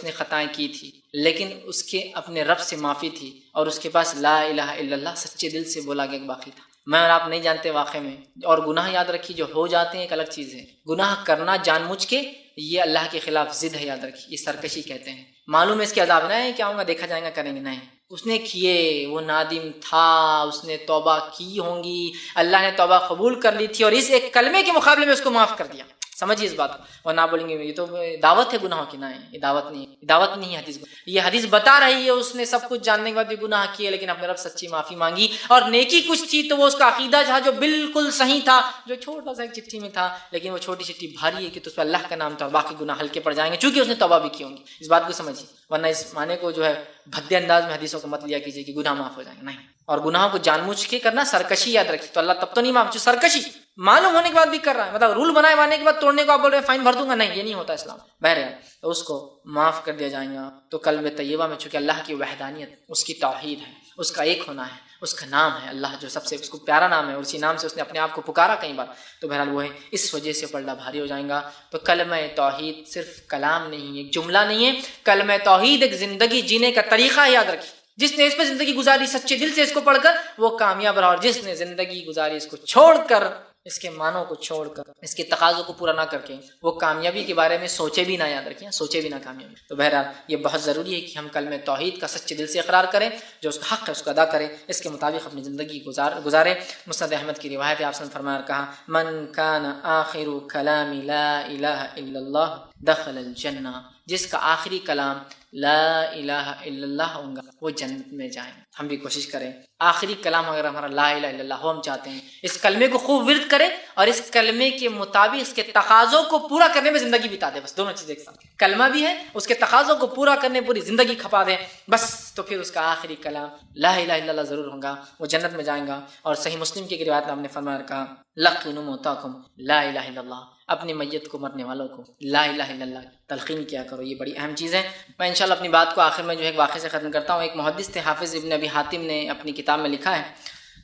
نے خطائیں کی تھی، لیکن اس کے اپنے رب سے معافی تھی، اور اس کے پاس لا الہ الا اللہ سچے دل سے بولا گیا باقی تھا۔ میں اور آپ نہیں جانتے واقع میں، اور گناہ یاد رکھیے جو ہو جاتے ہیں ایک الگ چیز ہے، گناہ کرنا جان مجھ کے یہ اللہ کے خلاف ضد ہے، یاد رکھیے، یہ سرکشی کہتے ہیں۔ معلوم ہے اس کے عذاب نہ ہے، کیا ہوں گا دیکھا جائے گا، کریں گے نہیں، اس نے کیے، وہ نادم تھا، اس نے توبہ کی ہوں گی، اللہ نے توبہ قبول کر لی تھی اور اس ایک کلمے کے مقابلے میں اس کو معاف کر دیا۔ سمجھیے اس بات کو، اور نہ بولیں گے یہ تو دعوت ہے گناہوں کی، نہ ہے، یہ دعوت نہیں ہے، دعوت نہیں ہے حدیث، یہ حدیث بتا رہی ہے اس نے سب کچھ جاننے کے بعد بھی گناہ کیے لیکن اپنے رب سچی معافی مانگی، اور نیکی کچھ تھی تو وہ اس کا عقیدہ تھا جو بالکل صحیح تھا، جو چھوٹا سا ایک چٹھی میں تھا، لیکن وہ چھوٹی چٹھی بھاری ہے کہ تو اس پہ اللہ کا نام تھا، باقی گناہ ہلکے پڑ جائیں گے چونکہ اس نے توبہ بھی کی ہوں گی۔ اس بات کو سمجھیے، ورنہ اس معنی کو جو ہے بھدے انداز میں حدیثوں کو مت لیا کیجیے کہ گناہ معاف ہو جائیں گے، نہیں، اور گناہوں کو جان بوجھ کے کرنا سرکشی، یاد رکھیے، تو اللہ تب تو نہیں معاف، جو سرکشی معلوم ہونے کے بعد بھی کر رہا ہے، مطلب رول بنانے کے بعد توڑنے کو آپ بول رہے ہیں فائن بھر دوں گا، نہیں، یہ نہیں ہوتا اسلام، بہرحال تو اس کو معاف کر دیا جائے گا۔ تو قلب طیبہ میں چونکہ اللہ کی وحدانیت، اس کی توحید ہے، اس کا ایک ہونا ہے، اس کا نام ہے اللہ جو سب سے اس کو پیارا نام ہے، اور اسی نام سے اس نے اپنے آپ کو پکارا کئی بار، تو بہرحال وہ ہے، اس وجہ سے پلڑا بھاری ہو جائے گا۔ تو کلمہ توحید صرف کلام نہیں، ایک جملہ نہیں ہے، کلمہ توحید ایک زندگی جینے کا طریقہ ہے، یاد رکھیے، جس نے اس پہ زندگی گزاری سچے دل سے اس کو پڑھ کر وہ کامیاب رہا، اور جس نے زندگی گزاری اس کو چھوڑ کر، اس کے معنوں کو چھوڑ کر، اس کے تقاضوں کو پورا نہ کر کے، وہ کامیابی کے بارے میں سوچے بھی نہ، یاد رکھیں، سوچے بھی نہ کامیابی۔ تو بہرحال یہ بہت ضروری ہے کہ ہم کلمہ توحید کا سچے دل سے اقرار کریں، جو اس کا حق ہے اس کو ادا کریں، اس کے مطابق اپنی زندگی گزاریں۔ مسند احمد کی روایت ہے، آپ نے فرمایا کہا، من کان آخر کلام لا الہ الا اللہ دخل الجنہ، جس کا آخری کلام لا الہ الا اللہ ہوگا وہ جنت میں جائیں۔ ہم بھی کوشش کریں آخری کلام اگر ہمارا لا الہ الا اللہ ہو، ہم چاہتے ہیں اس کلمے کو خوب ورد کریں اور اس کلمے کے مطابق اس کے تقاضوں کو پورا کرنے میں زندگی بتا دیں، بس دونوں چیزیں ایک ساتھ، کلمہ بھی ہے، اس کے تقاضوں کو پورا کرنے پوری زندگی کھپا دیں، بس تو پھر اس کا آخری کلام لا الہ الا اللہ ضرور ہوگا، وہ جنت میں جائیں گا۔ اور صحیح مسلم کی روایت میں ہم نے فرمایا کہا، لقنوا موتاکم لا الہ الا اللہ، اپنی میت کو، مرنے والوں کو لا الہ الا اللہ تلقین کیا کرو، یہ بڑی اہم چیز ہے۔ میں انشاءاللہ اپنی بات کو آخر میں جو ہے ایک واقعے سے ختم کرتا ہوں۔ ایک محدث تھے، حافظ ابن ابی حاتم نے اپنی کتاب میں لکھا ہے،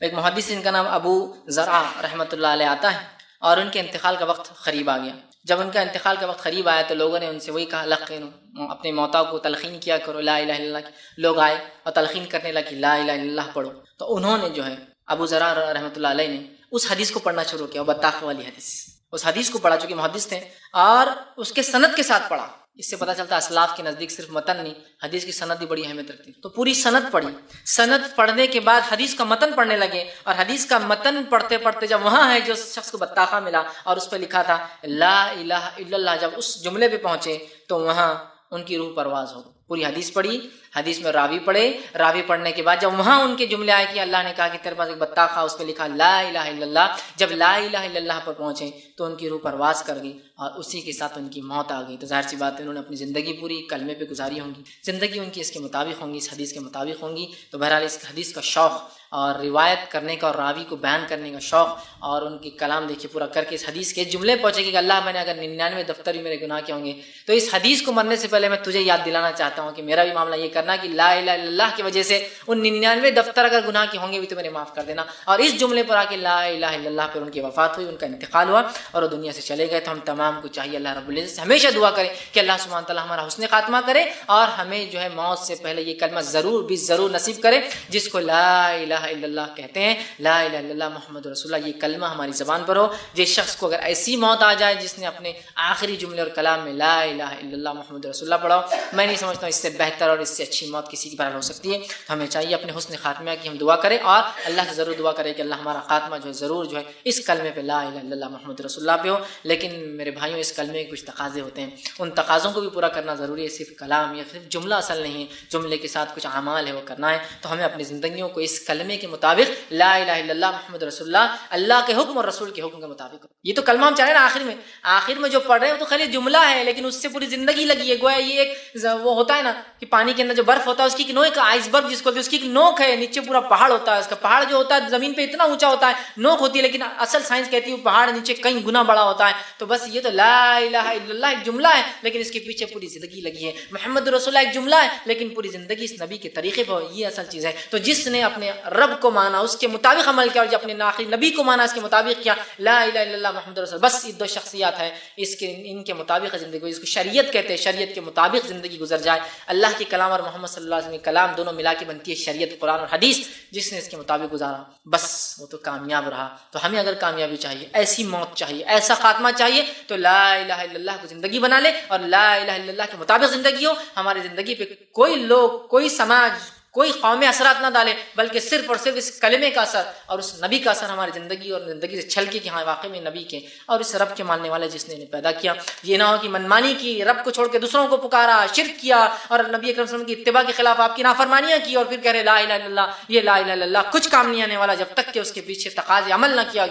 ایک محدث ان کا نام ابو زرع رحمۃ اللہ علیہ آتا ہے، اور ان کے انتقال کا وقت قریب آ گیا۔ جب ان کا انتقال کا وقت قریب آیا تو لوگوں نے ان سے وہی کہا، لقنوا، اپنے موتا کو تلقین کیا کرو لا الہ الا اللہ کی۔ لوگ آئے اور تلقین کرنے لگے لا الہ الا اللہ پڑھو، تو انہوں نے جو ہے ابو زرع رحمۃ اللہ علیہ نے اس حدیث کو پڑھنا شروع کیا، بطاخ والی حدیث، اس حدیث کو پڑھا، چونکہ محدث تھے، اور اس کے سند کے ساتھ پڑھا۔ اس سے پتہ چلتا ہے اسلاف کے نزدیک صرف متن نہیں، حدیث کی سند بھی بڑی اہمیت رکھتی ہے۔ تو پوری سند پڑھی، سند پڑھنے کے بعد حدیث کا متن پڑھنے لگے، اور حدیث کا متن پڑھتے پڑھتے جب وہاں ہے جو شخص کو بطاخہ ملا اور اس پہ لکھا تھا لا الہ الا اللہ، جب اس جملے پہ پہنچے تو وہاں ان کی روح پرواز ہو۔ پوری حدیث پڑھی، حدیث میں راوی پڑھے، راوی پڑھنے کے بعد جب وہاں ان کے جملے آئے کہ اللہ نے کہا کہ تیرے پاس ایک بطاخہ، اس پہ لکھا لا الہ الا اللہ، جب لا الہ الا اللہ پر پہنچے تو ان کی روح پرواز کر گئی اور اسی کے ساتھ ان کی موت آ گئی۔ تو ظاہر سی بات ہے انہوں نے اپنی زندگی پوری کلمے پہ گزاری ہوں گی، زندگی ان کی اس کے مطابق ہوں گی، اس حدیث کے مطابق ہوں گی۔ تو بہرحال اس حدیث کا شوق اور روایت کرنے کا اور راوی کو بیان کرنے کا شوق اور ان کی کلام دیکھیے پورا کر کے اس حدیث کے جملے پہنچے کہ اللہ میں نے اگر 99 دفتر بھی میرے گناہ کے ہوں گے تو اس حدیث کو مرنے سے پہلے میں تجھے یاد دلانا چاہتا ہوں کہ میرا بھی معاملہ یہ کرنا کہ لا الہ الا اللہ کی وجہ سے ان 99 دفتر اگر گناہ کے ہوں گے بھی تو میرے معاف کر دینا۔ اور اس جملے پر آ کے لا الہ الا اللہ پر ان کی وفات ہوئی، ان کا انتقال ہوا اور وہ دنیا سے چلے گئے۔ تو ہم تمام کو چاہیے اللہ رب العزت سے ہمیشہ دعا کریں کہ اللہ سبحانہ تعالیٰ ہمارا حسن خاتمہ کرے اور ہمیں جو ہے موت سے پہلے یہ کلمہ ضرور بھی ضرور نصیب کرے جس کو لا الہ الا اللہ کہتے ہیں، لا الہ الا اللہ محمد رسول اللہ، یہ کلمہ ہماری زبان پر ہو۔ جس شخص کو اگر ایسی موت آ جائے جس نے اپنے آخری جملے اور کلام میں لا الہ الا اللہ محمد رسول اللہ پڑھا، میں نہیں سمجھتا ہوں اس سے بہتر اور اس سے اچھی موت کسی کی پر ہو سکتی ہے۔ تو ہمیں چاہیے اپنے حسن خاتمہ کی ہم دعا کریں اور اللہ سے ضرور دعا کریں کہ اللہ ہمارا خاتمہ جو ہے ضرور جو ہے اس کلمے پہ لا الہ الا اللہ محمد رسول اللہ پہ ہو۔ لیکن میرے بھائیوں اس کلمے کے کچھ تقاضے ہوتے ہیں، ان تقاضوں کو بھی پورا کرنا ضروری ہے، صرف کلام یا صرف جملہ اصل نہیں ہے، جملے کے ساتھ کچھ اعمال ہے وہ کرنا ہے۔ تو ہمیں اپنی زندگیوں کو اس کلمے کے مطابق لا الہ الا اللہ محمد رسول اللہ، اللہ کے حکم اور رسول کے حکم کے مطابق۔ یہ تو کلمہ ہم چاہ رہے ہیں نا آخر میں جو پڑھ رہے ہیں وہ تو خالی جملہ ہے، لیکن اس سے پوری زندگی لگی ہے۔ گویا یہ ایک وہ ہوتا ہے نا کہ پانی کے اندر جو برف ہوتا ہے اس کی ایک آئس برگ جس کو اس کی ایک نوک ہے، نیچے پورا پہاڑ ہوتا ہے، اس کا پہاڑ جو ہوتا ہے زمین پہ اتنا اونچا ہوتا ہے، نوک ہوتی ہے، لیکن اصل سائنس کہتی ہے وہ پہاڑ نیچے کئی گنا بڑا ہوتا ہے۔ تو بس یہ تو لا الہ الا اللہ ایک جملہ ہے لیکن اس کے پیچھے پوری زندگی لگی ہے۔ محمد رسول اللہ ایک جملہ ہے لیکن پوری زندگی اس نبی کے طریقے پر، یہ اصل چیز ہے۔ تو جس نے اپنے رب کو مانا، اس کے مطابق عمل کیا، اور جو اپنے آخری نبی کو مانا اس کے مطابق کیا، لا الہ الا اللہ محمد رسول اللہ، بس یہ دو شخصیات ہیں، ان کے مطابق زندگی، اس کو شریعت کہتے ہیں، شریعت کے مطابق زندگی گزر جائے، اللہ کے کلام اور محمد صلی اللہ علیہ وسلم کے کلام دونوں ملا کے بنتی ہے شریعت قرآن اور حدیث. جس نے اس کے مطابق گزارا بس وہ تو کامیاب رہا. تو ہمیں اگر کامیابی چاہیے، ایسی موت چاہیے، ایسا خاتمہ چاہیے تو لا الہ الا اللہ کو زندگی بنا لے اور لا الہ الا اللہ کے مطابق زندگی ہو. ہماری زندگی پہ کوئی لوگ، کوئی سماج، کوئی قومی اثرات نہ ڈالے، بلکہ صرف اور صرف اس کلمے کا اثر اور اس نبی کا اثر ہماری زندگی اور زندگی سے چھلکے کہ ہاں واقعی میں نبی کے اور اس رب کے ماننے والے جس نے انہیں پیدا کیا. یہ نہ ہو کہ منمانی کی، رب کو چھوڑ کے دوسروں کو پکارا، شرک کیا اور نبی اکرم صلی اللہ علیہ وسلم کی اتباع کے خلاف آپ کی نافرمانیاں کی اور پھر کہہ رہے لا الہ الا اللہ. یہ لا الہ الا اللہ کچھ کام نہیں آنے والا جب تک کہ اس کے پیچھے تقاضے عمل نہ کیا گیا.